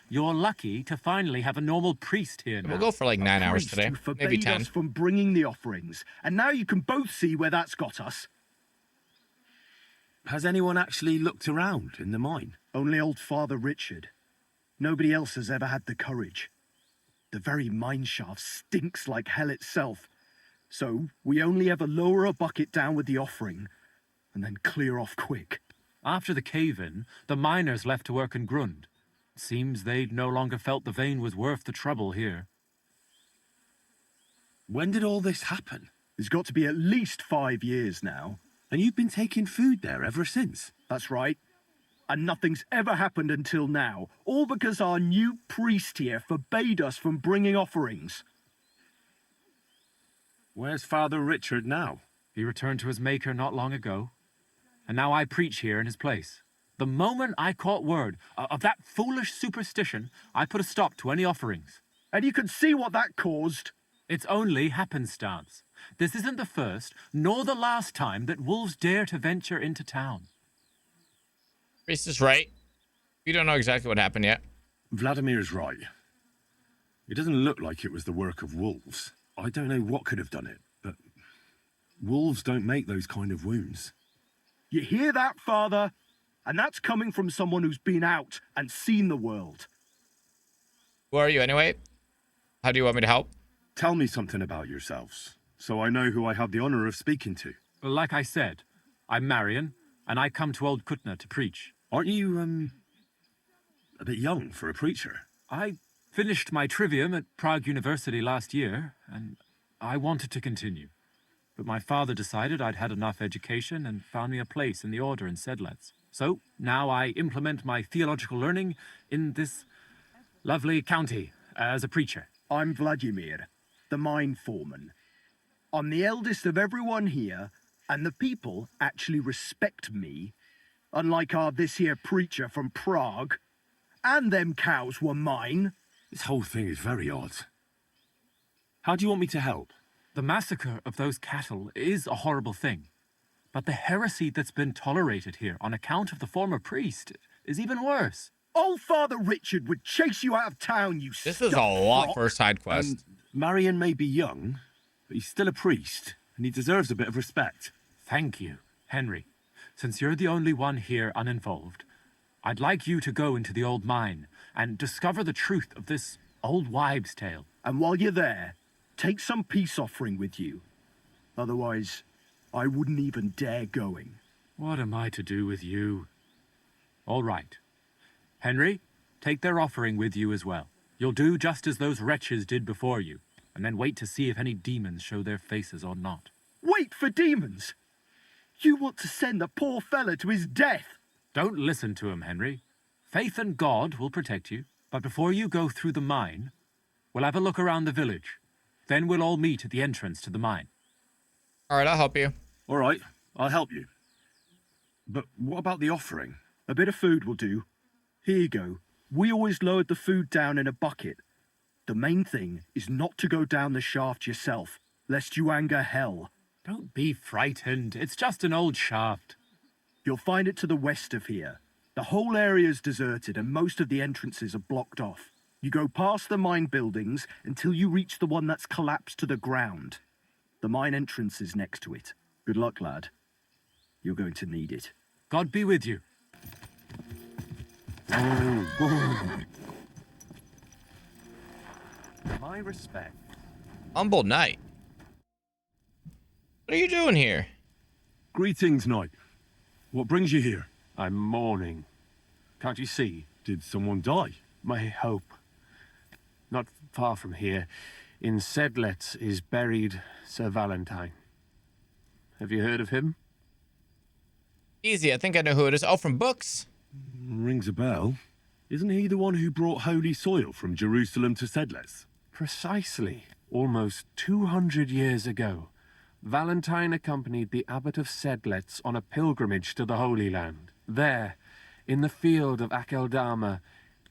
You're lucky to finally have a normal priest here now. We'll go for like 9 hours today, Who forbade maybe 10. us from bringing the offerings, and now you can both see where that's got us. Has anyone actually looked around in the mine? Only old Father Richard. Nobody else has ever had the courage. The very mine shaft stinks like hell itself. So we only ever lower a bucket down with the offering and then clear off quick. After the cave-in, the miners left to work in Grund. Seems they'd no longer felt the vein was worth the trouble here. When did all this happen? It's got to be at least 5 years now. And you've been taking food there ever since? That's right. And nothing's ever happened until now, all because our new priest here forbade us from bringing offerings. Where's Father Richard now? He returned to his maker not long ago, and now I preach here in his place. The moment I caught word of that foolish superstition, I put a stop to any offerings. And you can see what that caused. It's only happenstance. This isn't the first, nor the last time that wolves dare to venture into town. Priest is right. We don't know exactly what happened yet. Vladimir's right. It doesn't look like it was the work of wolves. I don't know what could have done it, but wolves don't make those kind of wounds. You hear that, Father? And that's coming from someone who's been out and seen the world. Who are you anyway? How do you want me to help? Tell me something about yourselves, so I know who I have the honor of speaking to. Well, like I said, I'm Marion, and I come to Old Kutna to preach. Aren't you, a bit young for a preacher? I finished my trivium at Prague University last year, and I wanted to continue. But my father decided I'd had enough education and found me a place in the order in Sedlets. So now I implement my theological learning in this lovely county as a preacher. I'm Vladimir, the mine foreman. I'm the eldest of everyone here, and the people actually respect me, unlike our this here preacher from Prague. And them cows were mine. This whole thing is very odd. How do you want me to help? The massacre of those cattle is a horrible thing. But the heresy that's been tolerated here on account of the former priest is even worse. Old Father Richard would chase you out of town, you This is a lot for a side quest. And Marion may be young, but he's still a priest, and he deserves a bit of respect. Thank you, Henry. Since you're the only one here uninvolved, I'd like you to go into the old mine and discover the truth of this old wives' tale. And while you're there, take some peace offering with you. Otherwise, I wouldn't even dare going. What am I to do with you? All right. Henry, take their offering with you as well. You'll do just as those wretches did before you, and then wait to see if any demons show their faces or not. Wait for demons? You want to send the poor fella to his death? Don't listen to him, Henry. Faith in God will protect you, but before you go through the mine, we'll have a look around the village. Then we'll all meet at the entrance to the mine. All right, I'll help you. All right, I'll help you. But what about the offering? A bit of food will do. Here you go. We always lowered the food down in a bucket. The main thing is not to go down the shaft yourself, lest you anger hell. Don't be frightened. It's just an old shaft. You'll find it to the west of here. The whole area's deserted and most of the entrances are blocked off. You go past the mine buildings until you reach the one that's collapsed to the ground. The mine entrance is next to it. Good luck, lad. You're going to need it. God be with you. My respect. Humble knight. What are you doing here? Greetings, knight. What brings you here? I'm mourning. Can't you see? Did someone die? My hope. Not far from here, in Sedlets, is buried Sir Valentine. Have you heard of him? Easy, I think I know who it is. Oh, from books. Rings a bell. Isn't he the one who brought holy soil from Jerusalem to Sedlets? Precisely. Almost 200 years ago, Valentine accompanied the abbot of Sedlets on a pilgrimage to the Holy Land. There, in the field of Akeldama,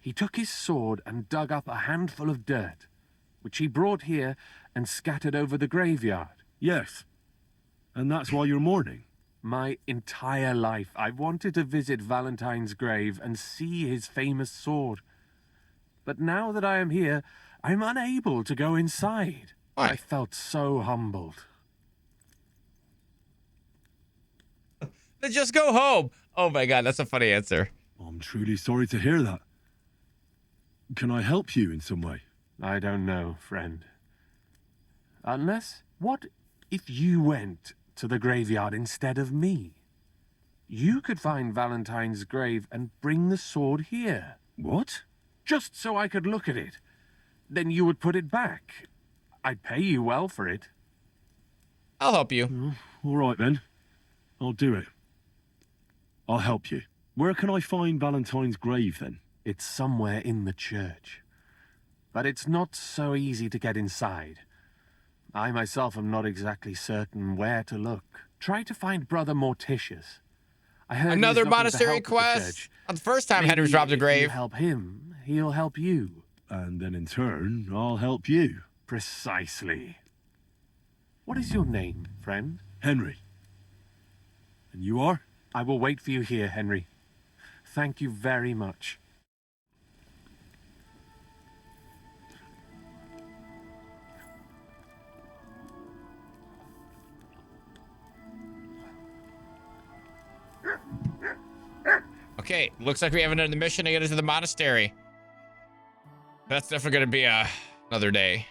he took his sword and dug up a handful of dirt, which he brought here and scattered over the graveyard. Yes. And that's why you're mourning? My entire life, I wanted to visit Valentine's grave and see his famous sword. But now that I am here, I'm unable to go inside. Why? I felt so humbled. Then just go home. Oh my god, that's a funny answer. I'm truly sorry to hear that. Can I help you in some way? I don't know, friend. Unless, what if you went to the graveyard instead of me? You could find Valentine's grave and bring the sword here. What? Just so I could look at it. Then you would put it back. I'd pay you well for it. I'll help you. All right, then. I'll do it. I'll help you. Where can I find Valentine's grave, then? It's somewhere in the church. But it's not so easy to get inside. I myself am not exactly certain where to look. Try to find Brother Morticius. I heard another he's looking to monastery help the quest. church. On the first time Maybe Henry's robbed a if grave. you help him, he'll help you. And then in turn, I'll help you. Precisely. What is your name, friend? Henry. And you are? I will wait for you here, Henry. Thank you very much. Okay, looks like we have another mission to get into the monastery. That's definitely going to be another day.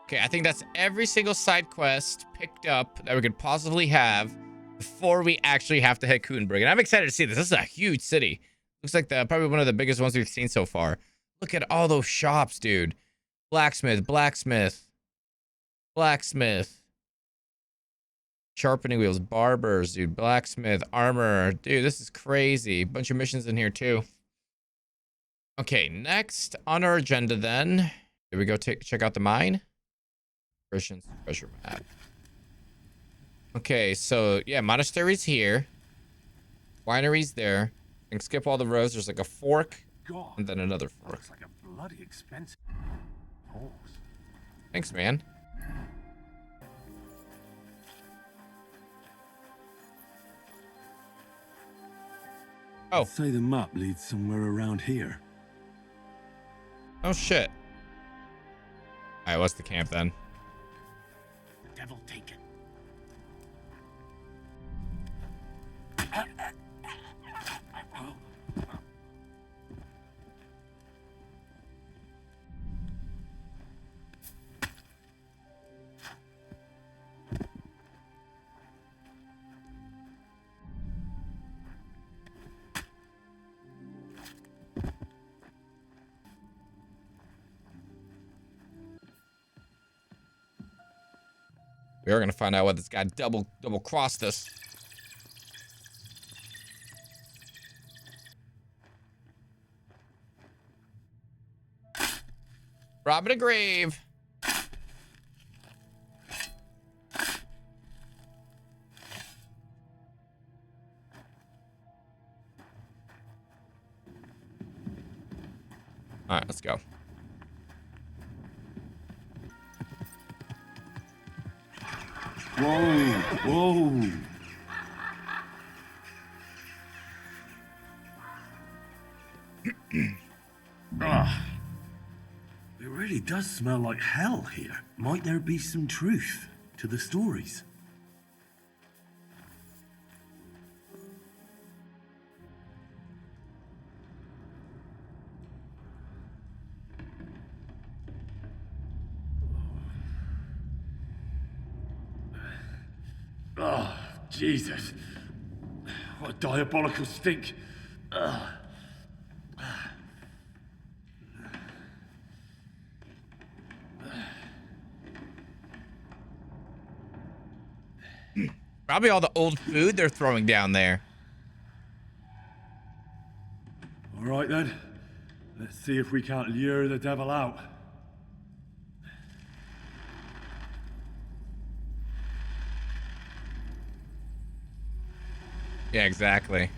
Okay, I think that's every single side quest picked up that we could possibly have before we actually have to hit Kutenberg. And I'm excited to see this. This is a huge city. Looks like probably one of the biggest ones we've seen so far. Look at all those shops, dude. Blacksmith, blacksmith, blacksmith. Sharpening wheels, barbers, dude, blacksmith, armor. Dude, this is crazy. Bunch of missions in here, too. Okay, next on our agenda, then. Here we go check out the mine. Christian's treasure map. Okay, so, yeah, monastery's here. Winery's there. And skip all the rows. There's like a fork. God, and then another fork. Looks like a bloody expensive horse. Thanks, man. Oh. I'd say the map leads somewhere around here. Oh, shit. Alright, what's the camp then? Devil taken. We are gonna find out what this guy double crossed us. Robbing a grave. All right, let's go. Whoa. It really does smell like hell here. Might there be some truth to the stories? Oh, Jesus. What a diabolical stink. Ugh. Probably all the old food they're throwing down there. All right then. Let's see if we can't lure the devil out. Yeah, exactly.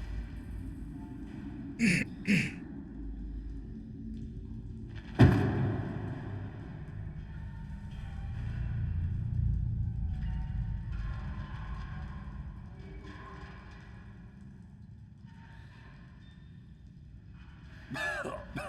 What the?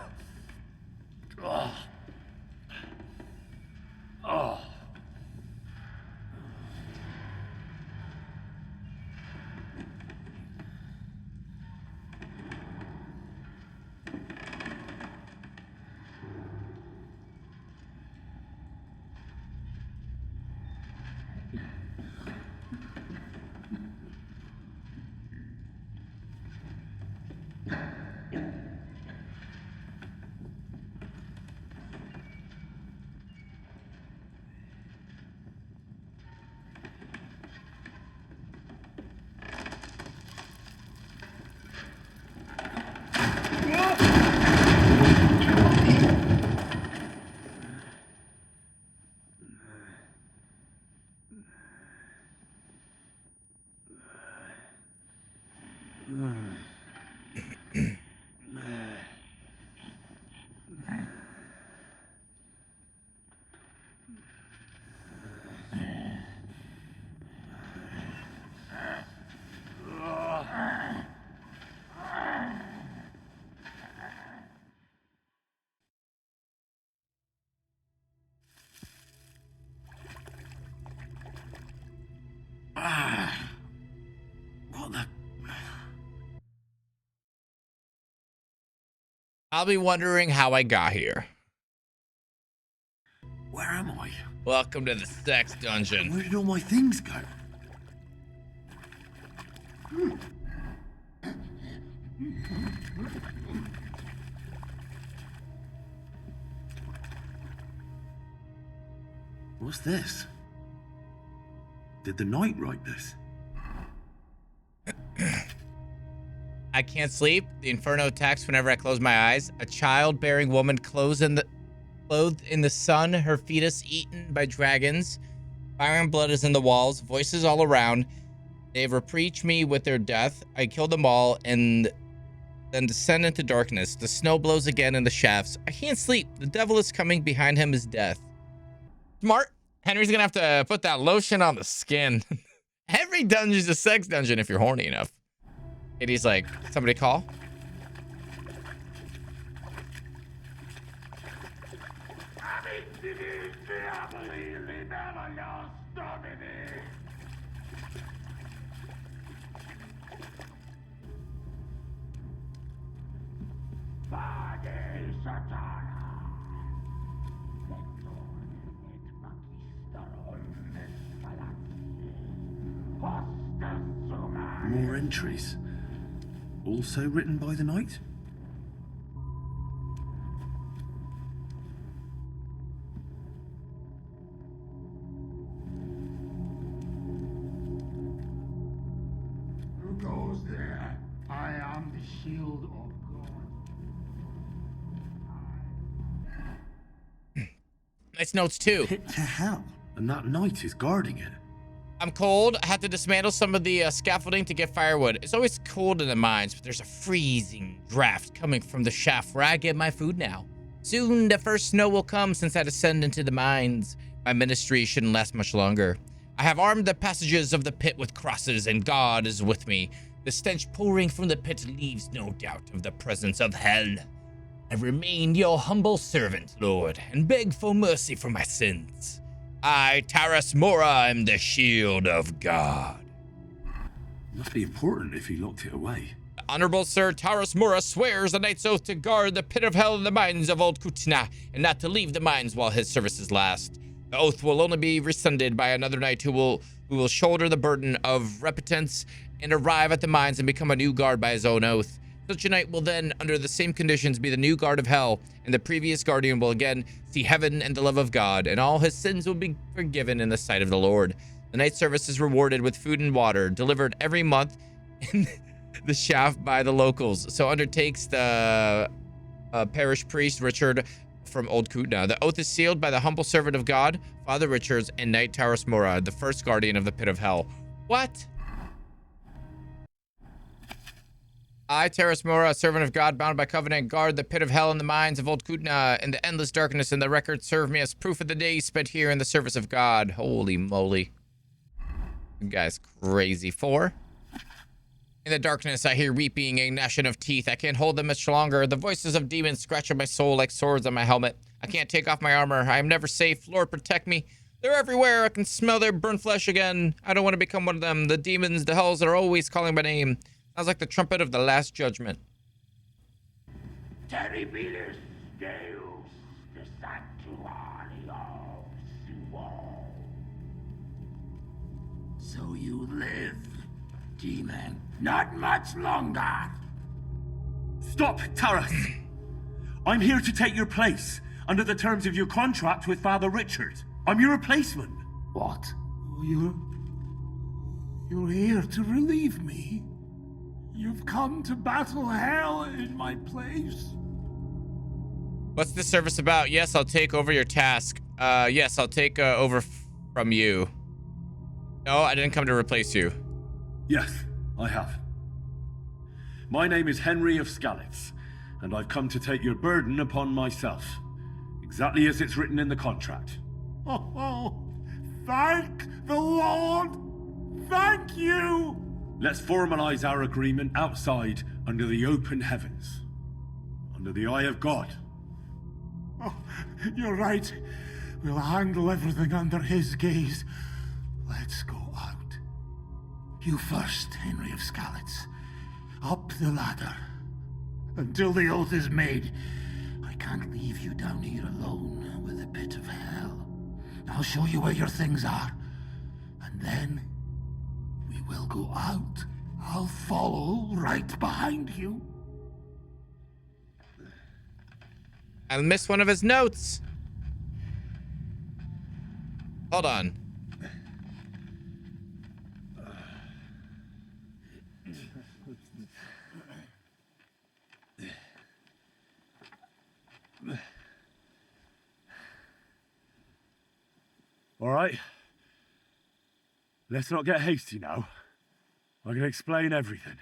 I'll be wondering how I got here. Where am I? Welcome to the sex dungeon. Where did all my things go? What's this? Did the knight write this? I can't sleep. The inferno attacks whenever I close my eyes. A childbearing woman clothed in the sun, her fetus eaten by dragons. Fire and blood is in the walls, voices all around. They've reproached me with their death. I killed them all and then descend into darkness. The snow blows again in the shafts. I can't sleep. The devil is coming. Behind him is death. Smart. Henry's gonna have to put that lotion on the skin. Every dungeon's a sex dungeon if you're horny enough. And he's like, somebody call? More entries. Also written by the knight? Who goes there? I am the shield of God. Nice notes too. Pit to hell, and that knight is guarding it. I'm cold. I had to dismantle some of the scaffolding to get firewood. It's always cold in the mines, but there's a freezing draft coming from the shaft where I get my food now. Soon the first snow will come since I descend into the mines. My ministry shouldn't last much longer. I have armed the passages of the pit with crosses, and God is with me. The stench pouring from the pit leaves no doubt of the presence of hell. I remain your humble servant, Lord, and beg for mercy for my sins. I, Taras Mora, am the shield of God. Must be important if he locked it away. Honorable Sir Taras Mora swears a knight's oath to guard the pit of hell in the mines of Old Kutna, and not to leave the mines while his services last. The oath will only be rescinded by another knight who will shoulder the burden of repentance and arrive at the mines and become a new guard by his own oath. Such a knight will then, under the same conditions, be the new guard of hell, and the previous guardian will again see heaven and the love of God, and all his sins will be forgiven in the sight of the Lord. The knight's service is rewarded with food and water, delivered every month in the shaft by the locals. So undertakes the parish priest Richard from Old Kutna. The oath is sealed by the humble servant of God, Father Richards, and Knight Taras Mora, the first guardian of the pit of hell. What? I, Taras Mora, a servant of God, bound by covenant, guard the pit of hell in the mines of Old Kutna, and the endless darkness in the record serve me as proof of the days spent here in the service of God. Holy moly. You guy's crazy. 4. In the darkness, I hear weeping, a gnashing of teeth. I can't hold them much longer. The voices of demons scratch at my soul like swords on my helmet. I can't take off my armor. I am never safe. Lord, protect me. They're everywhere. I can smell their burnt flesh again. I don't want to become one of them. The demons, the hells are always calling my name. Sounds like the trumpet of the last judgment. Terribilis Deus de Sanctuario Suo. So you live, demon. Not much longer. Stop, Taras! I'm here to take your place, under the terms of your contract with Father Richard. I'm your replacement. What? You're here to relieve me? You've come to battle hell in my place? What's this service about? Yes, I'll take over your task. Yes, I'll take over from you. No, I didn't come to replace you. Yes, I have. My name is Henry of Skalitz, and I've come to take your burden upon myself, exactly as it's written in the contract. Oh, thank the Lord! Thank you! Let's formalize our agreement outside, under the open heavens, under the eye of God. Oh, you're right. We'll handle everything under his gaze. Let's go out. You first, Henry of Skalitz. Up the ladder. Until the oath is made, I can't leave you down here alone with the pit of hell. I'll show you where your things are, and then we will go out. I'll follow right behind you. I missed one of his notes. Hold on. All right. Let's not get hasty now. I can explain everything.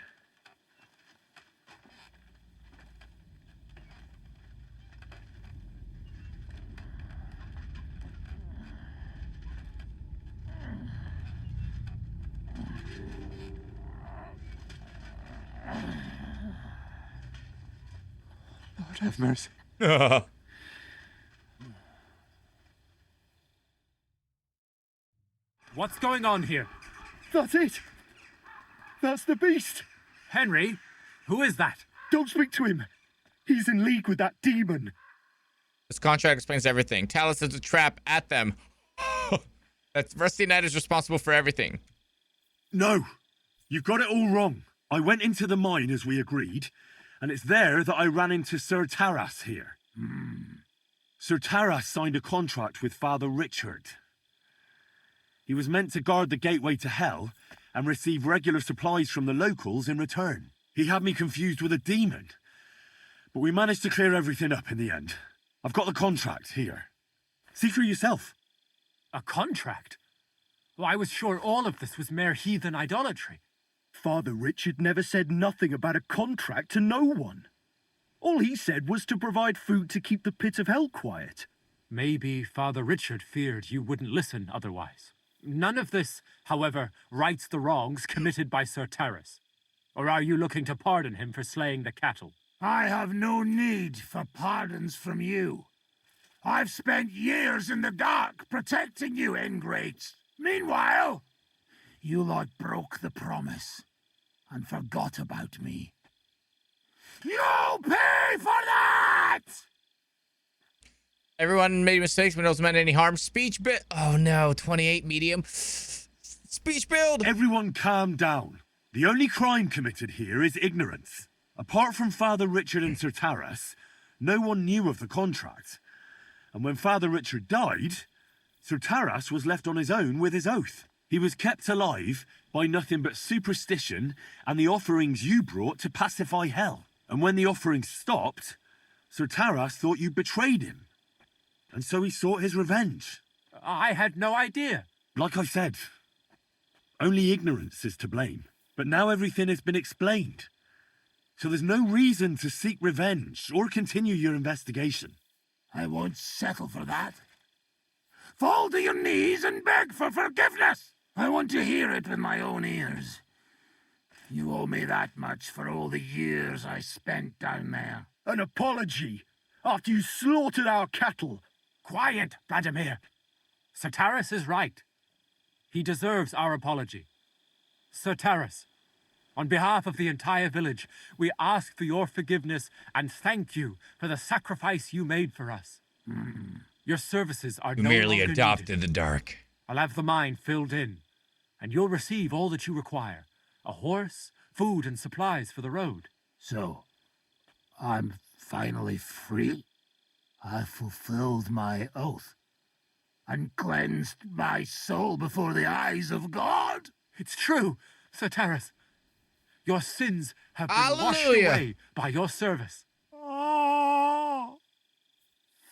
Lord have mercy. What's going on here? That's it. That's the beast. Henry, who is that? Don't speak to him. He's in league with that demon. This contract explains everything. Talus is a trap at them. That's Rusty Knight is responsible for everything. No, you've got it all wrong. I went into the mine as we agreed, and it's there that I ran into Sir Taras here. Sir Taras signed a contract with Father Richard. He was meant to guard the gateway to hell and receive regular supplies from the locals in return. He had me confused with a demon, but we managed to clear everything up in the end. I've got the contract here. See for yourself. A contract? Well, I was sure all of this was mere heathen idolatry. Father Richard never said nothing about a contract to no one. All he said was to provide food to keep the pit of hell quiet. Maybe Father Richard feared you wouldn't listen otherwise. None of this, however, rights the wrongs committed by Sir Terrace. Or are you looking to pardon him for slaying the cattle? I have no need for pardons from you. I've spent years in the dark protecting you, ingrates. Meanwhile, you lot broke the promise and forgot about me. You'll pay for that! Everyone made mistakes, but knows meant any harm. Speech bit. Oh no, 28 medium. Speech build. Everyone calm down. The only crime committed here is ignorance. Apart from Father Richard and Sir Taras, no one knew of the contract. And when Father Richard died, Sir Taras was left on his own with his oath. He was kept alive by nothing but superstition and the offerings you brought to pacify hell. And when the offerings stopped, Sir Taras thought you betrayed him. And so he sought his revenge. I had no idea. Like I said, only ignorance is to blame. But now everything has been explained. So there's no reason to seek revenge or continue your investigation. I won't settle for that. Fall to your knees and beg for forgiveness. I want to hear it with my own ears. You owe me that much for all the years I spent down there. An apology after you slaughtered our cattle. Quiet, Vladimir. Sir Taras is right. He deserves our apology. Sir Taras, on behalf of the entire village, we ask for your forgiveness and thank you for the sacrifice you made for us. Your services are no Merely longer adopted needed. the dark. I'll have the mine filled in, and you'll receive all that you require. A horse, food, and supplies for the road. So, I'm finally free? I've fulfilled my oath and cleansed my soul before the eyes of God. It's true, Sir Taras. Your sins have been washed Hallelujah. away by your service. Oh,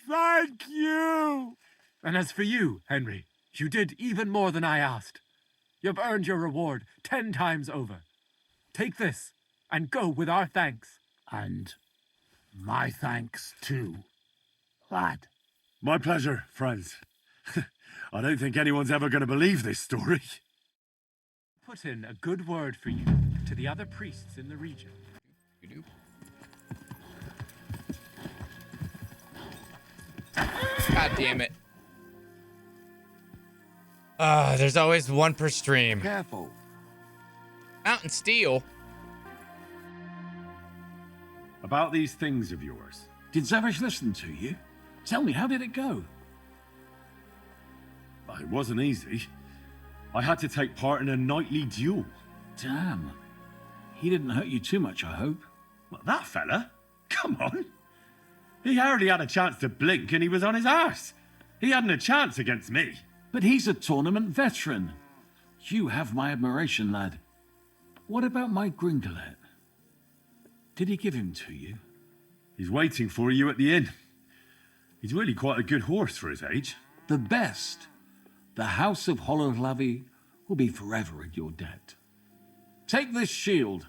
thank you. And as for you, Henry, you did even more than I asked. You've earned your reward 10 times over. Take this and go with our thanks. And my thanks too, lad. My pleasure, friends. I don't think anyone's ever going to believe this story. Put in a good word for you to the other priests in the region. God damn it. There's always one per stream. Careful. Mountain Steel. About these things of yours. Did Zavish listen to you? Tell me, how did it go? Well, it wasn't easy. I had to take part in a nightly duel. Damn. He didn't hurt you too much, I hope. Well, that fella? Come on. He hardly had a chance to blink and he was on his arse. He hadn't a chance against me. But he's a tournament veteran. You have my admiration, lad. What about my Gringolet? Did he give him to you? He's waiting for you at the inn. He's really quite a good horse for his age. The best. The House of Hololavy will be forever in your debt. Take this shield,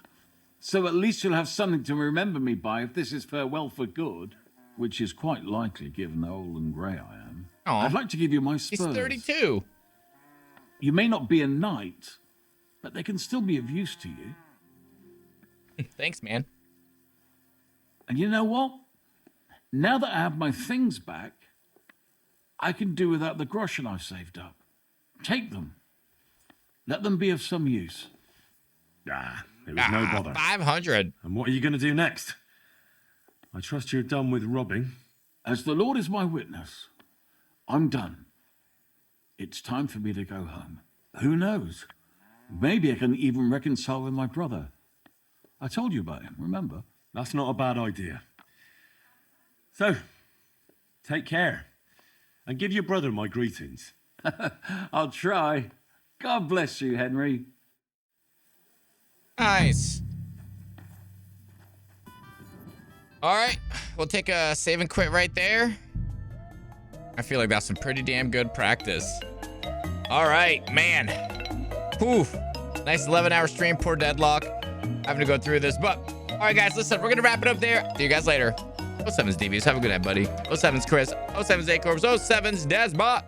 so at least you'll have something to remember me by if this is farewell for good, which is quite likely given how old and grey I am. Aw. I'd like to give you my spurs. He's 32. You may not be a knight, but they can still be of use to you. Thanks, man. And you know what? Now that I have my things back, I can do without the groschen I've saved up. Take them. Let them be of some use. It was no bother. 500. And what are you going to do next? I trust you're done with robbing. As the Lord is my witness, I'm done. It's time for me to go home. Who knows? Maybe I can even reconcile with my brother. I told you about him, remember? That's not a bad idea. So, take care. And give your brother my greetings. I'll try. God bless you, Henry. Nice. All right, we'll take a save and quit right there. I feel like that's some pretty damn good practice. All right, man. Whew. Nice 11-hour stream, poor deadlock. Having to go through this, but all right, guys, listen, we're gonna wrap it up there. See you guys later. 07's DVs, have a good night, buddy. 07's Chris, 07's A-Corps, 07's Desbot.